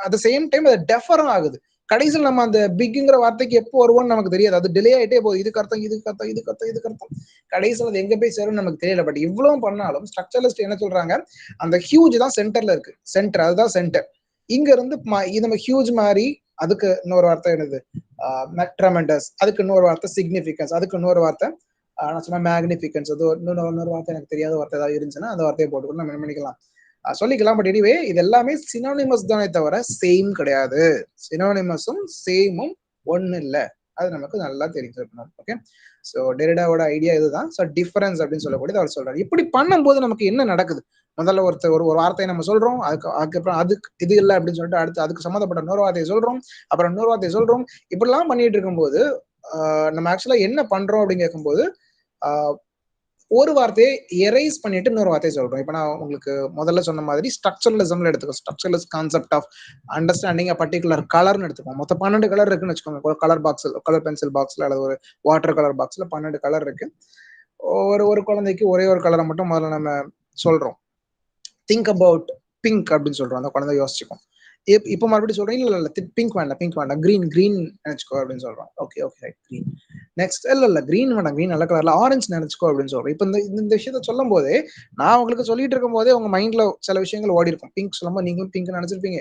அட் சேம் டைம் அது டெஃபரும் ஆகுது. கடைசியில் நம்ம அந்த பிக்ங்கிற வார்த்தைக்கு எப்போ வருவோம்னு நமக்கு தெரியாது, அது டிலே ஆயிட்டே போகுது. இதுக்கு அர்த்தம் இதுக்கு அர்த்தம் இதுக்கு அர்த்தம் இதுக்கு அர்த்தம் கடைசியில் அது எங்க போய் சேரும் நமக்கு தெரியல. பட் இவ்வளவு பண்ணாலும் ஸ்ட்ரக்சரலிஸ்ட் என்ன சொல்றாங்க, அந்த ஹியூஜ் தான் சென்டர்ல இருக்கு, சென்டர் அதுதான் சென்டர். இங்க இருந்து இது நம்ம ஹியூஜ் மாதிரி அதுக்கு இன்னொரு வார்த்தை என்னது ட்ரெமண்டஸ், அதுக்கு இன்னொரு வார்த்தை சிக்னிஃபிகன்ஸ், அதுக்கு இன்னொரு வார்த்தை நான் சொன்ன மேக்னிஃபிகன்ஸ், அது இன்னொரு வார்த்தை எனக்கு தெரியாத வார்த்தை ஏதாவது இருந்துச்சுன்னா அந்த வார்த்தையை போட்டுக்கணும் நம்ம பண்ணிக்கலாம் சொல்லிக்கலாம். பட் எனிவே இது எல்லாமே சினோனிமஸ் தானே தவிர சேம் கிடையாது. சினோனிமஸும் சேமும் ஒண்ணு இல்ல, அது நமக்கு நல்லா தெரிஞ்சிருக்கணும். ஓகே, ஸோ டெரிடாவோட ஐடியா இதுதான். ஸோ டிஃபரன்ஸ் அப்படின்னு சொல்லக்கூடியது அவர் சொல்றாரு. இப்படி பண்ணும்போது நமக்கு என்ன நடக்குது, முதல்ல ஒரு வார்த்தையை நம்ம சொல்றோம், அதுக்கப்புறம் அதுக்கு இது இல்லை அப்படின்னு சொல்லிட்டு அடுத்து அதுக்கு சம்மந்தப்பட்ட இன்னொரு வார்த்தையை சொல்றோம், அப்புறம் இன்னொரு வார்த்தையை சொல்றோம். இப்படிலாம் பண்ணிட்டு இருக்கும்போது நம்ம ஆக்சுவலா என்ன பண்றோம் அப்படின்னு கேட்கும்போது ஒரு வார்த்தையை எரேஸ் பண்ணிட்டு இன்னொரு வார்த்தையை சொல்றோம். இப்ப நான் உங்களுக்கு முதல்ல சொன்ன மாதிரி ஸ்ட்ரக்சரலிசம்ல எடுத்துக்கோ, structuralist concept of understanding particular கலர்னு எடுத்துக்கோம். மொத்தம் 12 கலர் இருக்குன்னு வச்சுக்கோங்க. கலர் பாக்ஸ், கலர் பென்சில் பாக்ஸ்ல அல்லது ஒரு வாட்டர் கலர் பாக்ஸ்ல 12 கலர் இருக்கு. ஒரு குழந்தைக்கு ஒரே ஒரு கலரை மட்டும் முதல்ல நம்ம சொல்றோம். திங்க் அபவுட் பிங்க் அப்படின்னு சொல்றோம், அந்த குழந்தை யோசிச்சுக்கும். இப்ப மறுபடியும் சொல்றேன், இல்ல பிங்க் வேண்டாம் கிரீன் நினைச்சுக்கோ அப்படின்னு சொல்றோம். Okay right, green. நெக்ஸ்ட் இல்ல கிரீன் வேண்டாம், கிரீன் நல்ல கலர்ல ஆரஞ்சு நினைச்சுக்கோ அப்படின்னு சொல்றோம். இப்ப இந்த விஷயத்த சொல்லும் போதே நான் உங்களுக்கு சொல்லிட்டு இருக்கும் போதே உங்க மைண்ட்ல சில விஷயங்கள் ஓடி இருக்கும். பிங்க் சொல்லும்போது நீங்களும் பிங்க் நினைச்சிருப்பீங்க,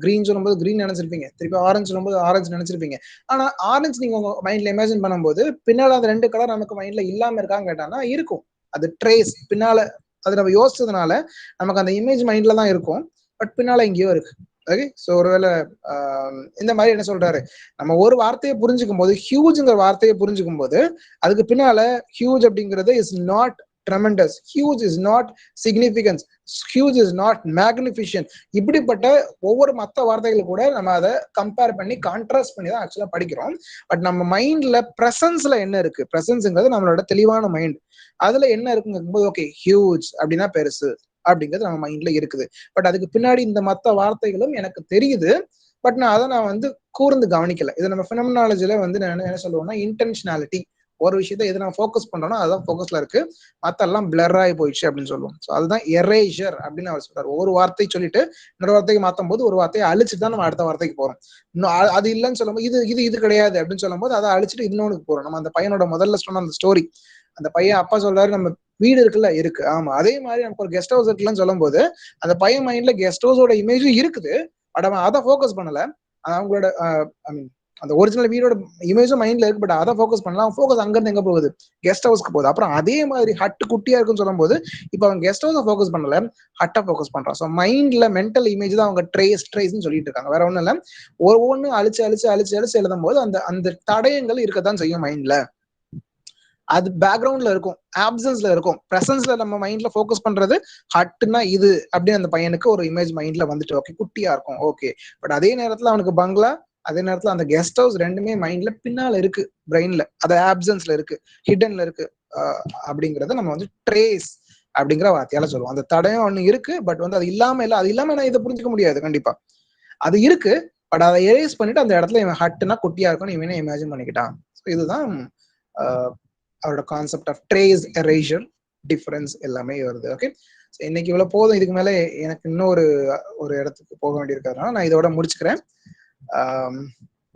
கிரீன் சொல்லும்போது கிரீன் நினைச்சிருப்பீங்க, திருப்பி ஆரஞ்சு சொல்லும்போது ஆரஞ்சு நினைச்சிருப்பீங்க. ஆனா ஆரஞ்சு நீங்க உங்க மைண்ட்ல இமேஜின் பண்ணும்போது பின்னால அந்த ரெண்டு கலர் நமக்கு மைண்ட்ல இல்லாம இருக்கான்னு கேட்டானா இருக்கும். அது ட்ரேஸ் பின்னால, அது நம்ம யோசிச்சதுனால நமக்கு அந்த இமேஜ் மைண்ட்ல தான் இருக்கும், பட் பின்னால எங்கேயோ இருக்கு. ஓகே, ஸோ ஒருவேளை இந்த மாதிரி என்ன சொல்றாரு, நம்ம ஒரு வார்த்தையை புரிஞ்சுக்கும் போது, ஹியூஜ்ங்கிற வார்த்தையை புரிஞ்சுக்கும் போது அதுக்கு பின்னால ஹியூஜ் அப்படிங்கிறது is not tremendous, huge is not significance, huge is not magnification, இப்படிப்பட்ட ஒவ்வொரு மற்ற வார்த்தைகள் கூட நம்ம அதை கம்பேர் பண்ணி கான்ட்ராஸ்ட் பண்ணி தான் ஆக்சுவலா படிக்கிறோம். பட் நம்ம மைண்ட்ல பிரசன்ஸ்ல என்ன இருக்கு, பிரசன்ஸ்ங்கிறது நம்மளோட தெளிவான மைண்ட், அதுல என்ன இருக்குங்கும்போது ஓகே ஹியூஜ் அப்படின்னா பெருசு அப்படிங்கிறது நம்ம மைண்ட்ல இருக்குது. பட் அதுக்கு பின்னாடி இந்த மற்ற வார்த்தைகளும் எனக்கு தெரியுது, பட் நான் வந்து கூர்ந்து கவனிக்கல. இது நம்ம பினோமெனாலஜில வந்து என்ன சொல்லுவோம்னா இன்டென்ஷனாலிட்டி. ஒரு விஷயத்தை எது நம்ம ஃபோக்கஸ் பண்றோம்னா அதுதான் ஃபோக்கஸ்ல இருக்கு, மத்த எல்லாம் பிளர் ஆகி போயிடுச்சு அப்படின்னு சொல்லுவோம். ஸோ அதுதான் எரேஷர் அப்படின்னு அவர் சொல்றாரு. ஒரு வார்த்தை சொல்லிட்டு இன்னொரு வார்த்தைக்கு மாற்றும் போது ஒரு வார்த்தையை அழிச்சுட்டு தான் நம்ம அடுத்த வார்த்தைக்கு போறோம். இன்னும் அது இல்லைன்னு சொல்லும்போது இது கிடையாது அப்படின்னு சொல்லும் போது அதை அழிச்சிட்டு இன்னொன்னுக்கு போறோம். நம்ம அந்த பையனோட முதல்ல சொன்ன அந்த ஸ்டோரி, அந்த பையன் அப்பா சொல்றாரு நம்ம வீடு இருக்குல்ல, இருக்கு, ஆமா, அதே மாதிரி நமக்கு ஒரு கெஸ்ட் ஹவுஸ் இருக்குல்லன்னு சொல்லும் போது அந்த பையன் மைண்ட்ல கெஸ்ட் ஹவுஸோட இமேஜும் இருக்குது, பட் அவன் அதை ஃபோக்கஸ் பண்ணல. அவங்களோட ஐ மீன் அந்த ஒரிஜினல் வீடோட இமேஜும் மைண்ட்ல இருக்கு, பட் அதை ஃபோக்கஸ் பண்ணலாம். ஃபோக்கஸ் அங்கிருந்து எங்க போகுது, கெஸ்ட் ஹவுஸ்க்கு போகுது. அப்புறம் அதே மாதிரி ஹட்டு குட்டியா இருக்குன்னு சொல்லும் போது இப்ப அவன் கெஸ்ட் ஹவுஸை ஃபோக்கஸ் பண்ணல, ஹட்டை ஃபோக்கஸ் பண்றான். ஸோ மைண்ட்ல மென்டல் இமேஜ் தான் அவங்க ட்ரேஸ்ன்னு சொல்லிட்டு இருக்காங்க, வேற ஒண்ணும் இல்ல. ஒவ்வொன்னு அழிச்சு எழுதும் போது அந்த அந்த தடயங்கள் இருக்கத்தான் செய்யும் மைண்ட்ல. அது பேக்ரவுண்ட்ல இருக்கும், ஆப்சன்ஸ்ல இருக்கும். பிரசன்ஸ்ல நம்ம மைண்ட்ல ஃபோக்கஸ் பண்றது ஹட்டுனா இது அப்படின்னு அந்த பையனுக்கு ஒரு இமேஜ் மைண்ட்ல வந்துட்டு ஓகே குட்டியா இருக்கும் ஓகே. பட் அதே நேரத்துல அவனுக்கு பங்களா, அதே நேரத்துல அந்த கெஸ்ட் ஹவுஸ் ரெண்டுமே மைண்ட்ல பின்னால இருக்கு, பிரெயின்ல அது ஆப்சன்ஸ்ல இருக்கு, ஹிடன்ல இருக்கு. அப்படிங்கறத நம்ம வந்து ட்ரேஸ் அப்படிங்கிற வார்த்தையால சொல்லுவோம். அந்த தடயம் ஒண்ணு இருக்கு, பட் வந்து அது இல்லாம இல்ல, அது இல்லாம நான் இதை புரிஞ்சுக்க முடியாது கண்டிப்பா. அது இருக்கு, பட் அதை எரேஸ் பண்ணிட்டு அந்த இடத்துல இவன் ஹட்டுனா குட்டியா இருக்கும்னு இவனே இமேஜின் பண்ணிக்கிட்டான். இதுதான் அவரோட concept of trace, erasure, difference எல்லாமே வருது. ஓகே, இன்னைக்கு இவ்வளவு போதும். இதுக்கு மேல எனக்கு இன்னொரு ஒரு இடத்துக்கு போக வேண்டியிருக்கிறதுனால நான் இதோட முடிச்சுக்கிறேன்.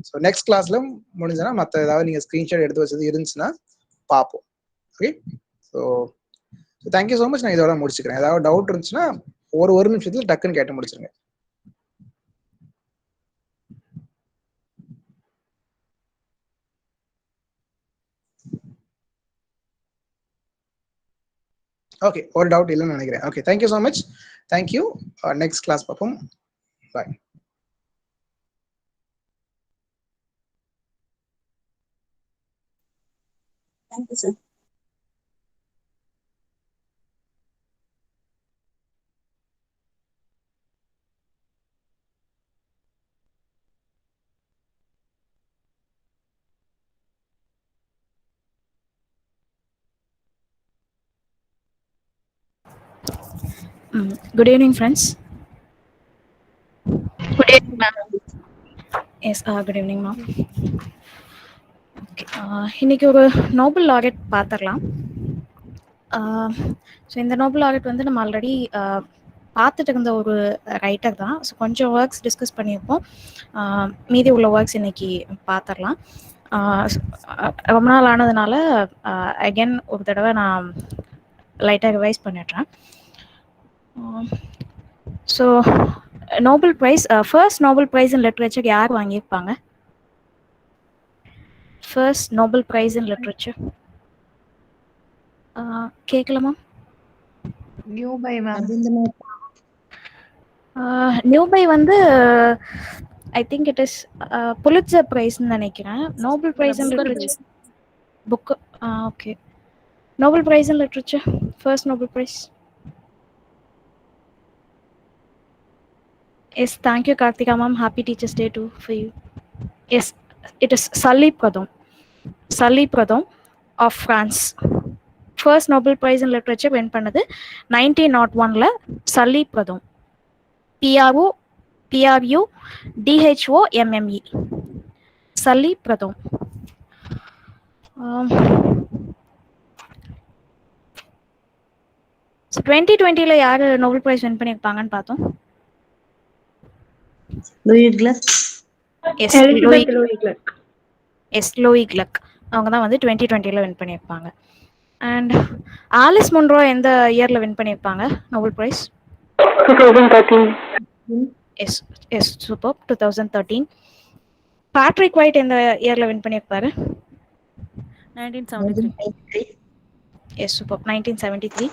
ஸோ நெக்ஸ்ட் கிளாஸ்ல முடிஞ்சனா மற்ற ஏதாவது நீங்க ஸ்கிரீன்ஷாட் எடுத்து வச்சது இருந்துச்சுன்னா பார்ப்போம். Okay, so thank you so much. நான் இதோட முடிச்சுக்கிறேன். ஏதாவது டவுட் இருந்துச்சுன்னா ஒரு நிமிஷத்துல டக்குன்னு கேட்டு முடிச்சிருங்க. ஓகே, ஒரு டவுட் இல்லைன்னு நினைக்கிறேன். Okay, thank you so much. Thank you. Next class பார்ப்போம். Bye. Thank you sir. Good evening, friends. Good evening, ma'am. Yes, good evening, ma'am. Okay, இன்னைக்கு ஒரு நோபல் லாரெட் பார்த்துடலாம். ஸோ இந்த நோபல் லாரெட் வந்து நம்ம ஆல்ரெடி பார்த்துட்டு இருந்த ஒரு ரைட்டர் தான். ஸோ கொஞ்சம் ஒர்க்ஸ் டிஸ்கஸ் பண்ணியிருப்போம். மீதி உள்ள ஒர்க்ஸ் இன்னைக்கு பார்த்துடலாம். ரொம்ப நாள் ஆனதுனால அகெயின் ஒரு தடவை நான் லைட்டாக ரிவைஸ் பண்ணிடுறேன். So Nobel prize, first Nobel prize in literature யார் வாங்கியிருப்பாங்க? First Nobel prize in literature கேட்கலாமா? நியூபை மேம். நியூபை வந்து I think it is Pulitzer ப்ரைஸ்ன்னு நினைக்கிறேன். Nobel prize in literature book. Okay, Nobel prize in literature, first Nobel prize. Yes, thank you, Karthika ma'am. Happy Teachers' Day too for you. Yes, it is Sully Pradon of France. First Nobel Prize in Literature win பண்ணது 1901ல Sully Pradon. PRUDHOMME. Sully Pradon. So 2020ல யார் Nobel prize win பண்ணியிருப்பாங்கன்னு பார்த்தோம். Louis clerk. Louis clerk அவங்க தான் வந்து 2020ல win பண்ணியிருப்பாங்க. And Alice Munro எந்த இயர்ல வின் பண்ணியிருப்பாங்க Nobel prize? 2013. Yes super, 2013. Patrick White எந்த இயர்ல வின் பண்ணியிருப்பாரு? 1973. Yes super, 1973.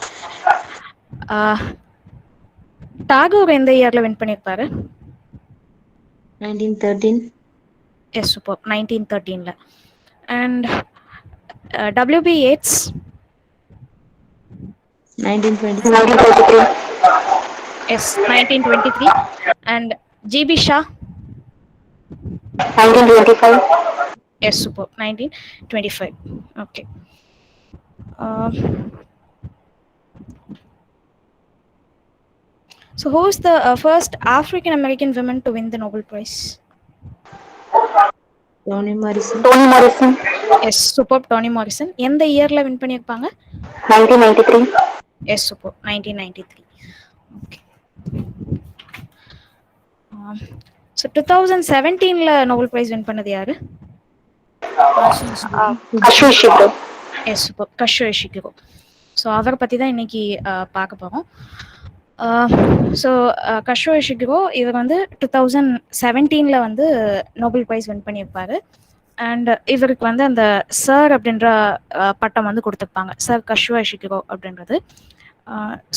டாகூர் எந்த இயர்ல வின் பண்ணியிருப்பாரு? 1913. எஸ் சூப்பர், 1913ல. And WB Yeats? 1923. Yes, 1923. And GB Shah? 1925. Yes, super, 1925. Okay. So who is the first African American woman to win the Nobel Prize? Toni Morrison. Yes, super, Toni Morrison. எந்த இயர்ல win பண்ணிருப்பாங்க? 1993. Yes, super, 1993. Okay. So 2017ல Nobel prize win பண்ணது யாரு? Kazuo Ishiguro. Yes, super, Kazuo Ishiguro. So அவரை பற்றி தான் இன்னைக்கு பார்க்க போகிறோம். ஸோ Kazuo Ishiguro இவர் வந்து 2017ல வந்து நோபல் பிரைஸ் வின் பண்ணியிருப்பாரு. அண்ட் இவருக்கு வந்து அந்த சார் அப்படின்ற பட்டம் வந்து கொடுத்துருப்பாங்க, சார் Kazuo Ishiguro அப்படின்றது.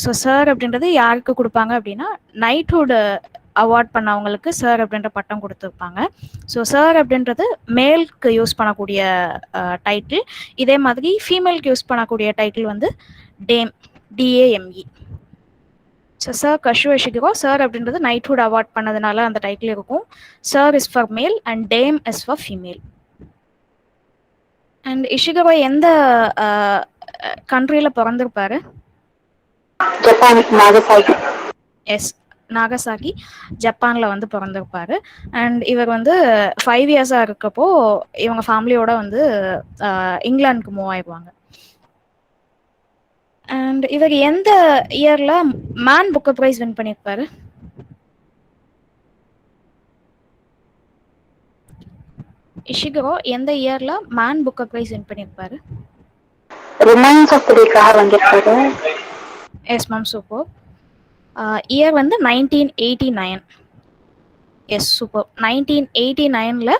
ஸோ சார் அப்படின்றது யாருக்கு கொடுப்பாங்க அப்படின்னா, நைட்ஹுட் அவார்ட் பண்ணவங்களுக்கு சார் அப்படின்ற பட்டம் கொடுத்துருப்பாங்க. ஸோ சார் அப்படின்றது மேலுக்கு யூஸ் பண்ணக்கூடிய டைட்டில். இதே மாதிரி ஃபீமேலுக்கு யூஸ் பண்ணக்கூடிய டைட்டில் வந்து dame, DAME. So sir Kazuo Ishiguro, sir அப்படின்றது நைட்ஹுட் அவார்ட் பண்ணதுனால அந்த டைட்டில் இருக்கும். Sir is for male and dame is for female. And Ishiguro எந்த கண்ட்ரியில் பிறந்திருப்பாரு? Japan, Nagasaki. எஸ், நாகசாகி, ஜப்பானில் வந்து பிறந்திருப்பாரு. அண்ட் இவர் வந்து 5 இயர்ஸாக இருக்கப்போ இவங்க ஃபேமிலியோட வந்து இங்கிலாந்துக்கு மூவ் ஆயிடுவாங்க. அண்ட் இவர் எந்த இயர்ல மேன் புக்கர் பிரைஸ் வின் பண்ணியிருப்பாரு? இஷிகிரோ எந்த இயர்ல மேன் புக்கர் பிரைஸ் வின் பண்ணியிருப்பாரு? ரிமைன்ஸ் ஆஃப் தி டேக்காக வந்திருக்காரு. Yes ma'am, super. இயர் வந்து 1989. Yes, super. 1989ல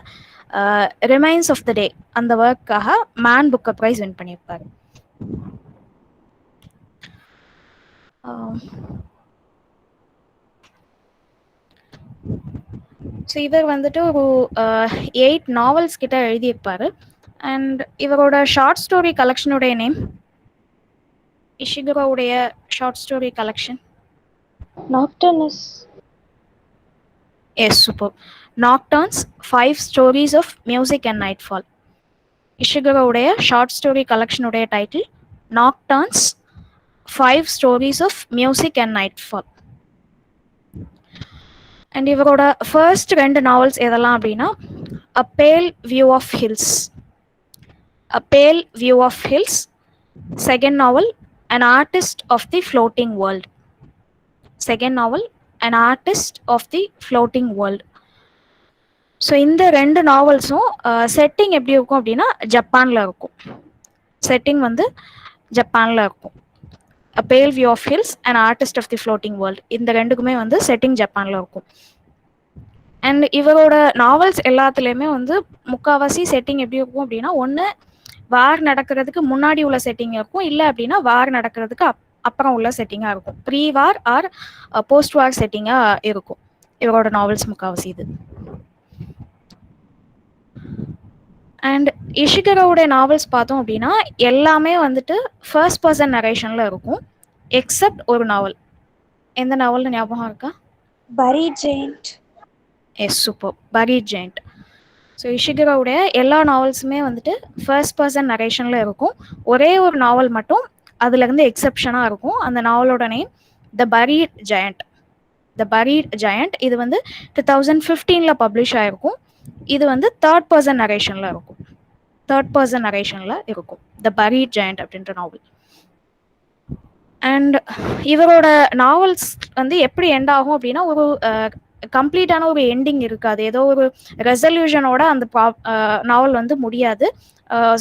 ரிமைன்ஸ் ஆஃப் த டே அந்த ஒர்க்காக மேன் புக்கர் பிரைஸ் வின் பண்ணியிருப்பாரு. ஸோ இவர் வந்துட்டு ஒரு 8 நாவல்ஸ் கிட்ட எழுதியிருப்பாரு. அண்ட் இவரோட ஷார்ட் ஸ்டோரி கலெக்ஷனுடைய நேம்? இஷிகிரோவுடைய short story collection? Nocturnes. Yes, super. Nocturnes, 5 stories of music and nightfall. இஷிகிரோவுடைய ஷார்ட் ஸ்டோரி கலெக்ஷனுடைய title nocturnes, 5 stories of music and nightfall. And இவரோட ஃபர்ஸ்ட் 2 நாவல்ஸ் எதெல்லாம் அப்படின்னா a pale view of hills, a pale view of hills. Second novel an artist of the floating world. Second novel an artist of the floating world. So இந்த 2 நாவல்ஸும் setting எப்படி இருக்கும் அப்படின்னா ஜப்பானில் இருக்கும். Setting வந்து ஜப்பானில் இருக்கும். A pale view of hills, an artist of the floating world. இந்த 2க்குமே வந்து செட்டிங் ஜப்பானில் இருக்கும். அண்ட் இவரோட நாவல்ஸ் எல்லாத்துலேயுமே வந்து முக்கால்வாசி செட்டிங் எப்படி இருக்கும் அப்படின்னா ஒன்று வார் நடக்கிறதுக்கு முன்னாடி உள்ள செட்டிங் இருக்கும், இல்லை அப்படின்னா வார் நடக்கிறதுக்கு அப்புறம் உள்ள செட்டிங்காக இருக்கும். ப்ரீ வார் ஆர் போஸ்ட் வார் செட்டிங்காக இருக்கும் இவரோட நாவல்ஸ் முக்கால்வாசி இது. அண்ட் இஷிகிரோவுடைய நாவல்ஸ் பார்த்தோம் அப்படின்னா எல்லாமே வந்துட்டு ஃபர்ஸ்ட் பர்சன் நரேஷனில் இருக்கும் எக்ஸப்ட் ஒரு நாவல். எந்த நாவல்னு ஞாபகம் இருக்கா? Buried Giant. Yes, super, buried giant. So Ishiguro எல்லா நாவல்ஸுமே வந்துட்டு ஃபர்ஸ்ட் பர்சன் நரேஷனில் இருக்கும். ஒரே ஒரு நாவல் மட்டும் அதுலேருந்து எக்ஸப்ஷனாக இருக்கும். அந்த நாவலோட name the buried giant. The buried giant இது வந்து 2015 பப்ளிஷ் ஆகிருக்கும். இது வந்து தேர்ட் பர்சன் நரேஷனில் இருக்கும். தேர்ட் பர்சன் நரேஷனில் இருக்கும் த பரீட் ஜெயண்ட் அப்படின்ற நாவல். அண்ட் இவரோட நாவல்ஸ் வந்து எப்படி எண்ட் ஆகும் அப்படின்னா ஒரு கம்ப்ளீட்டான ஒரு எண்டிங் இருக்காது. ஏதோ ஒரு ரெசல்யூஷனோட அந்த நாவல் வந்து முடியாது.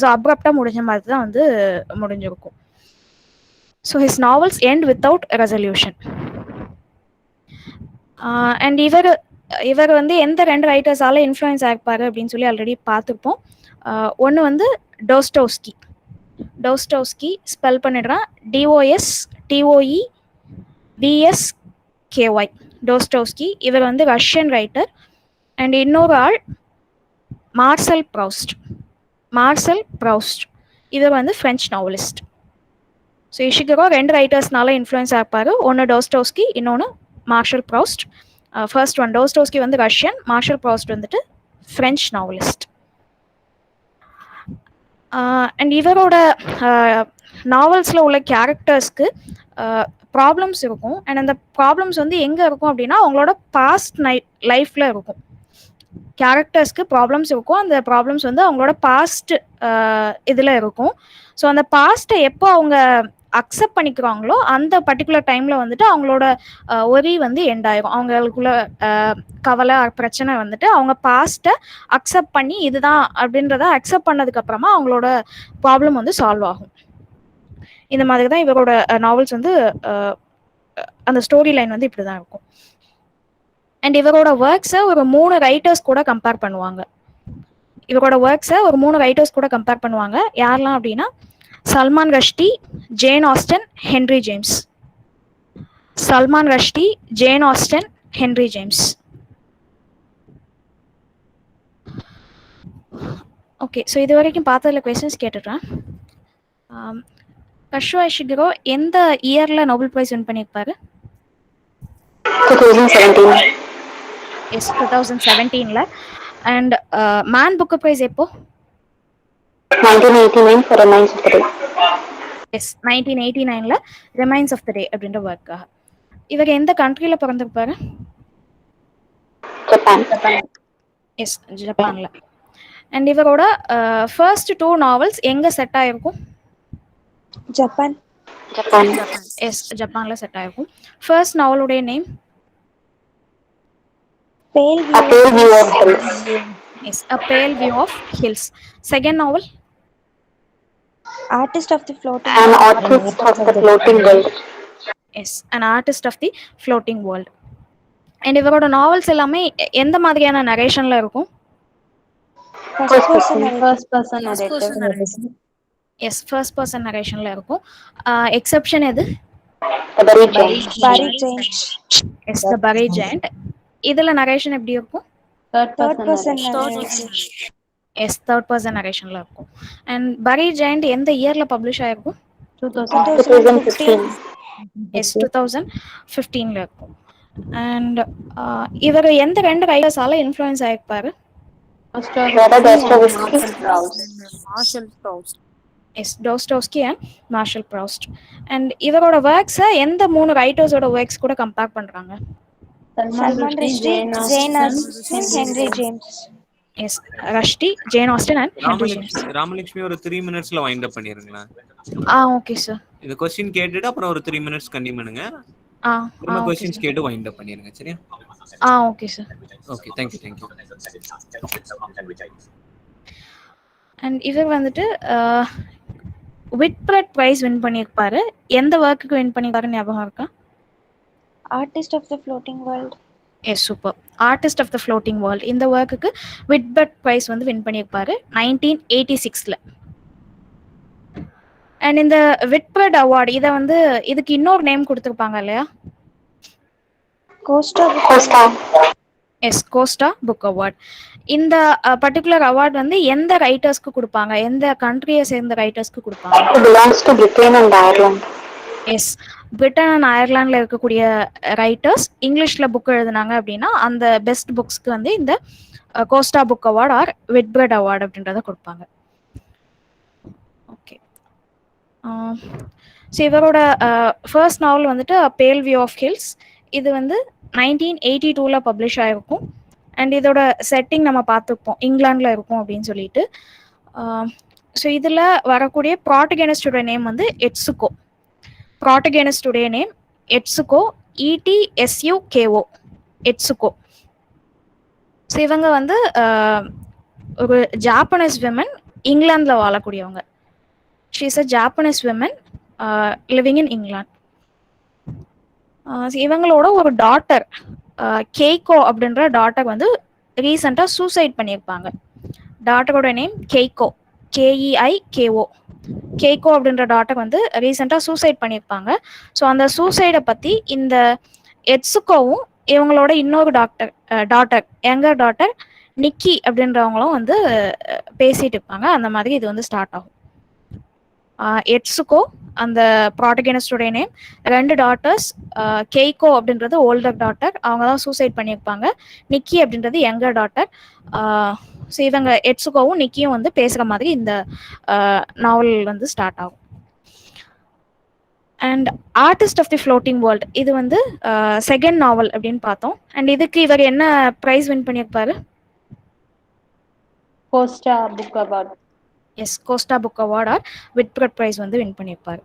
ஸோ அப்ரப்டாக முடிஞ்ச மாதிரி தான் வந்து முடிஞ்சிருக்கும். So his novels end without resolution. And இவர் வந்து எந்த 2 ரைட்டர்ஸால இன்ஃப்ளூயன்ஸ் ஆகிப்பாரு அப்படின்னு சொல்லி ஆல்ரெடி பார்த்துருப்போம். ஒன்று வந்து டோஸ்டோவ்ஸ்கி. டோஸ்டோவ்ஸ்கி ஸ்பெல் பண்ணிடுறேன், DOSTOEVSKY. டோஸ்டோவ்ஸ்கி இவர் வந்து ரஷ்யன் ரைட்டர். அண்ட் இன்னொரு ஆள் மார்சல் ப்ரௌஸ்ட். மார்சல் ப்ரௌஸ்ட் இவர் வந்து ஃப்ரெஞ்ச் நாவலிஸ்ட். ஸோ இஷிகிரோ 2 ரைட்டர்ஸ்னால இன்ஃப்ளூயன்ஸ் ஆகிப்பாரு. ஒன்று டோஸ்டோவ்ஸ்கி, இன்னொன்று Marcel Proust. First one Dostoevsky வந்து ரஷ்யன், மார்ஷல் ப்ரௌஸ்ட் வந்துட்டு ஃப்ரெஞ்ச் நாவலிஸ்ட். அண்ட் இவரோட நாவல்ஸில் உள்ள கேரக்டர்ஸ்க்கு ப்ராப்ளம்ஸ் இருக்கும். அண்ட் அந்த ப்ராப்ளம்ஸ் வந்து எங்கே இருக்கும் அப்படின்னா அவங்களோட பாஸ்ட் லைஃப்பில் இருக்கும். கேரக்டர்ஸ்க்கு ப்ராப்ளம்ஸ் இருக்கும். அந்த ப்ராப்ளம்ஸ் வந்து அவங்களோட பாஸ்ட் இதில் இருக்கும். ஸோ அந்த பாஸ்ட்டை எப்போ அவங்க அக்செப்ட் பண்ணிக்கிறாங்களோ அந்த பர்டிகுலர் டைமில் வந்துட்டு அவங்களோட ஒரி வந்து எண்ட் ஆயிரும். அவங்களுக்குள்ள கவலை பிரச்சனை வந்துட்டு அவங்க பாஸ்ட்டை அக்செப்ட் பண்ணி இதுதான் அப்படின்றத அக்செப்ட் பண்ணதுக்கப்புறமா அவங்களோட ப்ராப்ளம் வந்து சால்வ் ஆகும். இந்த மாதிரி தான் இவரோட நாவல்ஸ் வந்து அந்த ஸ்டோரி லைன் வந்து இப்படி தான் இருக்கும். அண்ட் இவரோட ஒர்க்ஸை ஒரு 3 ரைட்டர்ஸ் கூட கம்பேர் பண்ணுவாங்க. யாரெல்லாம் அப்படின்னா Salman Rushdie, Jane Austen, Henry James. Salman Rushdie, Jane Austen, Henry James. Okay, so இது வரைக்கும் பார்த்ததில் கொஸ்டின்ஸ் கேட்டுடுறேன். கஷுவா இஷிகுரோ எந்த இயரில் நோபல் ப்ரைஸ் வின் பண்ணியிருப்பாரு? 2017. எஸ், 2017ல. அண்ட் மேன் புக்கர் ப்ரைஸ் எப்போ? 1989 for Remains of the Day. Yes, 1989ல ரிமைன்ஸ் ஆஃப் த டே அப்படின்ற ஒர்க்காக. இவர் எந்த கண்ட்ரியில் பிறந்திருப்பாரு? Japan. எஸ், ஜப்பானில். அண்ட் இவரோட ஃபர்ஸ்ட் 2 நாவல்ஸ் எங்கே செட் ஆகிருக்கும்? Japan. Japan. எஸ், ஜப்பானில் செட் ஆகிருக்கும். ஃபர்ஸ்ட் நாவலுடைய name? Pale A View Pale View of Hills. Yes, A Pale View of Hills. Second novel? Artist of the Floating An World. Artist of the Floating World. Yes, An Artist of the Floating World. And இவரோட novels எல்லாமே எந்த மாதிரியான நரேஷனில் இருக்கும்? First person narrative. Yes, first person நரேஷனில் இருக்கும். Exception எது? The Buried Giant. Buried Giant. Yes, the buried giant. இதில் நரேஷன் எப்படி இருக்கும்? Third person narrative. Yes, third person நரேஷனில் இருக்கும். அண்ட் பரேஜ் ஜெயண்ட் எந்த இயரில் பப்ளிஷ் ஆகிருக்கும்? 2015. எஸ், 2015ல இருக்கும். அண்ட் இவர் எந்த 2 ரைட்டர்ஸால இன்ஃப்ளூயன்ஸ் ஆகிருப்பாரு? Marcel Proust. Yes, Dostoevsky and Marcel Proust. And இவரோட ஒர்க்ஸை எந்த 3 ரைட்டர்ஸோட ஒர்க்ஸ் கூட கம்பேர் பண்ணுறாங்க? Salman Rushdie, Jane Austen, Henry James. Yes, Rushdie, Jane Austen and Henry James. Ramalakshmi ஒரு 3 மினிட்ஸ்ல வைண்ட் அப் பண்ணிருங்களா? Okay sir. இந்த क्वेश्चन கேட்டுட்டு அப்புறம் ஒரு 3 மினிட்ஸ் கண்டினியூ பண்ணுங்க. நம்ம ஓகே क्वेश्चंस கேட்டு வைண்ட் அப் பண்ணிருங்க. சரியா? Okay sir. Okay, thank you. And இவர் வந்துட்டு விட்பிரட் பிரைஸ் வின் பண்ணியிருப்பாரு. எந்த ஒர்க்குக்கு வின் பண்ணியிருப்பாரு ஞாபகம் இருக்கா? Artist of the Floating World. Yes, super. Artist of the floating world இந்த ஒர்க்குக்கு விட்பிரட் பிரைஸ் வந்து வின் பண்ணியிருப்பாரு 1986ல். அண்ட் இந்த விட்பிரட் அவார்டு இதை வந்து இதுக்கு இன்னொரு நேம் கொடுத்துருப்பாங்க இல்லையா? Costa. Yes, Costa book award. இந்த பர்டிகுலர் அவார்ட் வந்து எந்த ரைட்டர்ஸ்க்கு கொடுப்பாங்க? எந்த கண்ட்ரியை சேர்ந்த ரைட்டர்ஸ்க்கு கொடுப்பாங்க? It belongs to Britain and Ireland. Yes, Britain and அயர்லாண்டில் இருக்கக்கூடிய ரைட்டர்ஸ் இங்கிலீஷில் புக் எழுதுனாங்க அப்படின்னா அந்த பெஸ்ட் புக்ஸ்க்கு வந்து இந்த Costa book award or Whitbread award அப்படின்றத கொடுப்பாங்க. ஓகே, ஸோ இவரோட ஃபர்ஸ்ட் நாவல் வந்துட்டு பேல் வியூ ஆஃப் ஹில்ஸ். இது வந்து 1982ல் பப்ளிஷ் ஆகிருக்கும். அண்ட் இதோட செட்டிங் நம்ம பார்த்துப்போம், இங்கிலாண்டில் இருக்கும் அப்படின்னு சொல்லிட்டு. ஸோ இதில் வரக்கூடிய ப்ராட்டகனிஸ்டோட நேம் வந்து எட்சுகோ. ப்ராட்டகனிஸ்டுடைய name Etsuko, ETSUKO, Etsuko. So இவங்க வந்து ஒரு ஜாப்பனீஸ் விமன், இங்கிலாந்தில் வாழக்கூடியவங்க. She is a Japanese women living in England. இவங்களோட ஒரு டாட்டர் கெய்கோ அப்படின்ற டாட்டர் வந்து ரீசெண்டாக சூசைட் பண்ணியிருப்பாங்க. டாட்டரோட நேம் கெய்கோ, KEIKO. கெய்கோ அப்படின்ற டாட்டர் வந்து ரீசெண்டாக சூசைட் பண்ணியிருப்பாங்க. ஸோ அந்த சூசைடை பற்றி இந்த எட்சுகோவும் இவங்களோட இன்னொரு டாட்டர் யங்கர் டாட்டர் நிக்கி அப்படின்றவங்களும் வந்து பேசிட்டு இருப்பாங்க. அந்த மாதிரி இது வந்து ஸ்டார்ட் ஆகும். எட்சுகோ அந்த ப்ராட்டகனிஸ்டோடைய நேம், 2 டாட்டர்ஸ், கெய்கோ அப்படின்றது ஓல்டர் டாட்டர், அவங்க தான் சூசைட் பண்ணியிருப்பாங்க. நிக்கி அப்படின்றது யங்கர் டாட்டர். ஸோ இவங்க எட்சுகோவும் நிக்கியும் வந்து பேசுகிற மாதிரி இந்த நாவல் வந்து ஸ்டார்ட் ஆகும். And artist of the floating world இது வந்து செகண்ட் நாவல் அப்படின்னு பார்த்தோம். அண்ட் இதுக்கு இவர் என்ன ப்ரைஸ் வின் பண்ணியிருப்பாரு? Costa book award. Yes, Costa book award or Whitbread prize வந்து வின் பண்ணியிருப்பாரு.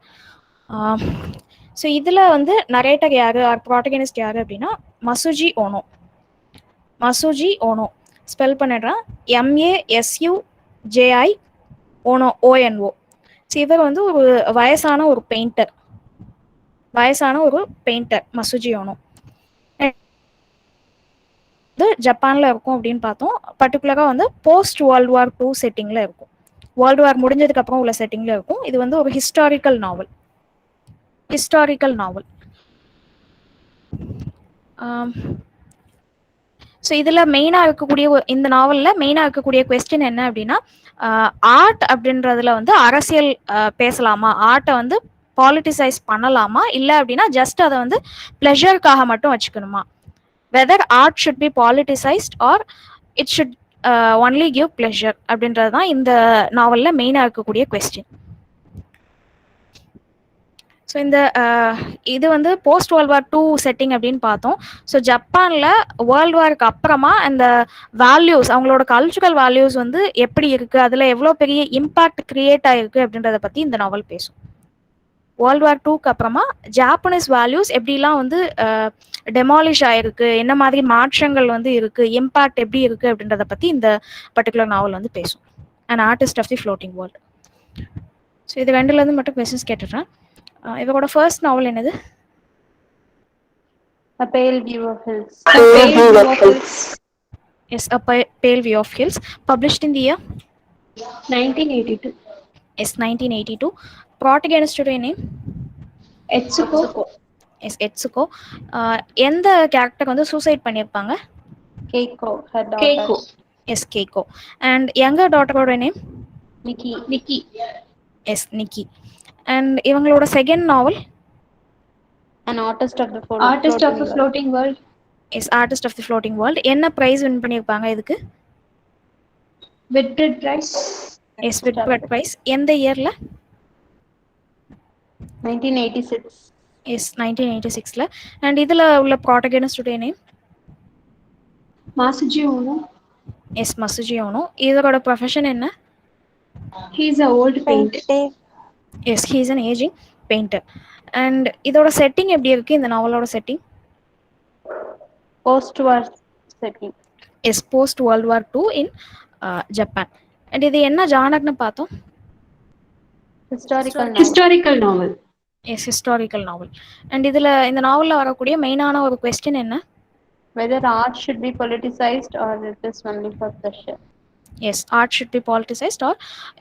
ஸோ இதில் வந்து நரேட்டர் யார் ஆர் ப்ராட்டகனிஸ்ட் யார் அப்படின்னா Masuji Ono. Masuji Ono spell பண்ணிடுறேன், MASUJI ஓனோ, ONO. ஸோ இவர் வந்து ஒரு வயசான ஒரு பெயிண்டர் மசுஜி ஓனோ. இது ஜப்பானில் இருக்கும் அப்படின்னு பார்த்தோம். பர்டிகுலராக வந்து போஸ்ட் வேர்ல்டு வார் 2 செட்டிங்கில் இருக்கும். வேர்ல்டு வார் முடிஞ்சதுக்கு அப்புறம் உள்ள செட்டிங்கில் இருக்கும். இது வந்து ஒரு ஹிஸ்டாரிக்கல் நாவல். ஸோ இதில் மெயினாக இருக்கக்கூடிய இந்த நாவலில் மெயினாக இருக்கக்கூடிய கொஸ்டின் என்ன அப்படின்னா, ஆர்ட் அப்படின்றதுல வந்து அரசியல் பேசலாமா, ஆர்ட்டை வந்து பாலிட்டிசைஸ் பண்ணலாமா, இல்லை அப்படின்னா ஜஸ்ட் அதை வந்து ப்ளெஷருக்காக மட்டும் வச்சுக்கணுமா, whether art should be politicised or it should only give pleasure அப்படின்றது தான் இந்த நாவலில் மெயினாக இருக்கக்கூடிய கொஸ்டின். ஸோ இந்த இது வந்து போஸ்ட் வேர்ல்ட் வார் 2 செட்டிங் அப்படின்னு பார்த்தோம். ஸோ ஜப்பானில் வேர்ல்டு வாருக்கு அப்புறமா அந்த வேல்யூஸ், அவங்களோட கல்ச்சுரல் வேல்யூஸ் வந்து எப்படி இருக்குது, அதில் எவ்வளோ பெரிய இம்பேக்ட் கிரியேட் ஆகிருக்கு அப்படின்றத பற்றி இந்த நாவல் பேசும். வேர்ல்டு வார் 2க்கு அப்புறமா ஜாப்பனீஸ் வேல்யூஸ் எப்படிலாம் வந்து டெமாலிஷ் ஆயிருக்கு, என்ன மாதிரி மாற்றங்கள் வந்து இருக்குது, இம்பேக்ட் எப்படி இருக்குது அப்படின்றத பற்றி இந்த பர்டிகுலர் நாவல் வந்து பேசும். And artist of the floating world. So இது ரெண்டுலேருந்து மட்டும் கொஸ்டின்ஸ் கேட்டுடுறேன். இவரோட ஃபர்ஸ்ட் நாவல் என்னது? A Pale View of Hills. Yes, A Pale View of Hills. Published in the year 1982. Yes, 1982. Protagonist name? Etsuko. Yes, Etsuko. எந்த character வந்து suicide பண்ணியிருப்பாங்க? Keiko, her daughter. Yes, Keiko. And younger daughter name? Nikki. Yes, Nikki. And இவங்களோட second novel? An Artist of the Floating World. Yes, Artist of the Floating World. என்ன prize win பண்ணியிருப்பாங்க இதுக்கு? Whitbread Prize. Yes, Whitbread Prize. எந்த இயர்ல? 1986. Yes, 1986ல. And இதுல உள்ள protagonist name? Masuji Ono. Yes, Masuji Ono. இதோட profession என்ன? He is an old painter. Yes, he is an aging painter. And இதோட செட்டிங் எப்படி இருக்கு இந்த நாவலோட setting? Post-war setting. Yes, post World War 2 in Japan. And இது என்ன ஜானர்னு பார்த்தோம்? Historical novel. Yes, historical novel. And இதுல இந்த நாவல்ல வரக்கூடிய மெயினான ஒரு क्वेश्चन என்ன? Whether art should be politicized or it is only for pleasure. Yes, art should be politicized or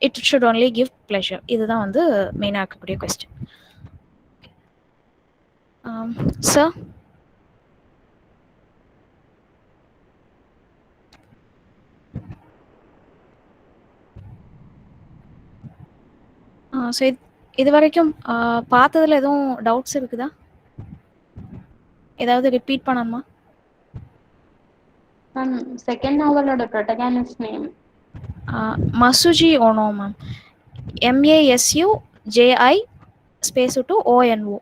it should only give pleasure. இதுதான் வந்து மெயினாக இருக்கக்கூடிய கொஸ்டின். சார், ஸோ இது வரைக்கும் பார்த்ததுல எதுவும் டவுட்ஸ் இருக்குதா? ஏதாவது ரிப்பீட் பண்ணணுமா? Second novel ஓட protagonist name? Masuji Ono, ma'am. MASUJI space to ONO.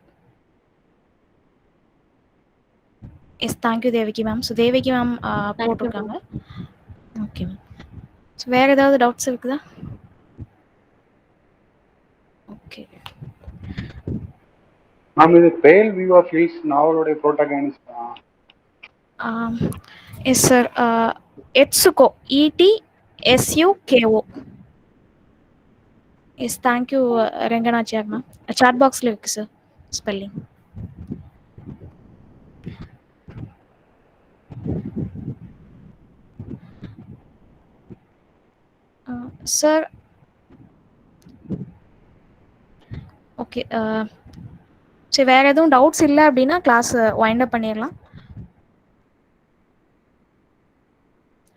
Yes, thank you Devaki ma'am. So Devaki ma'am போட்டுருக்காங்க. Okay ma'am. ஸோ வேறு ஏதாவது டவுட்ஸ் இருக்குதா? ஓகே மேம், இது பேல் வியூ ஆஃப் ஹில்ஸ் நாவலோட ப்ரோட்டகனிஸ்ட் தான். Yes sir. Etsuko, ETSUKO. Yes, thank you Renganachiyar ma'am. Chat பாக்ஸில் இருக்குது sir spelling. Sir okay. சரி, வேறு எதுவும் டவுட்ஸ் இல்லை அப்படின்னா கிளாஸ் வைண்ட் அப் பண்ணிடலாம்.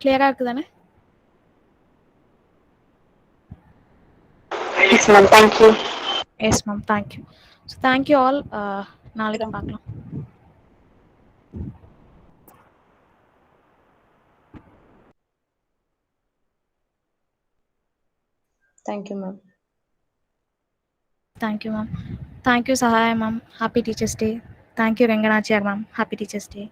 கிளியராக இருக்குது தானே? Yes, ma'am. Thank you. Yes, ma'am. Thank you. So, thank you all. நாளைக்கு பார்க்கலாம். Thank you, ma'am. Thank you, ma'am. Thank you, Sahaya, ma'am. Happy Teachers' Day. Thank you, Renganachiyar, ma'am. Happy Teachers' Day.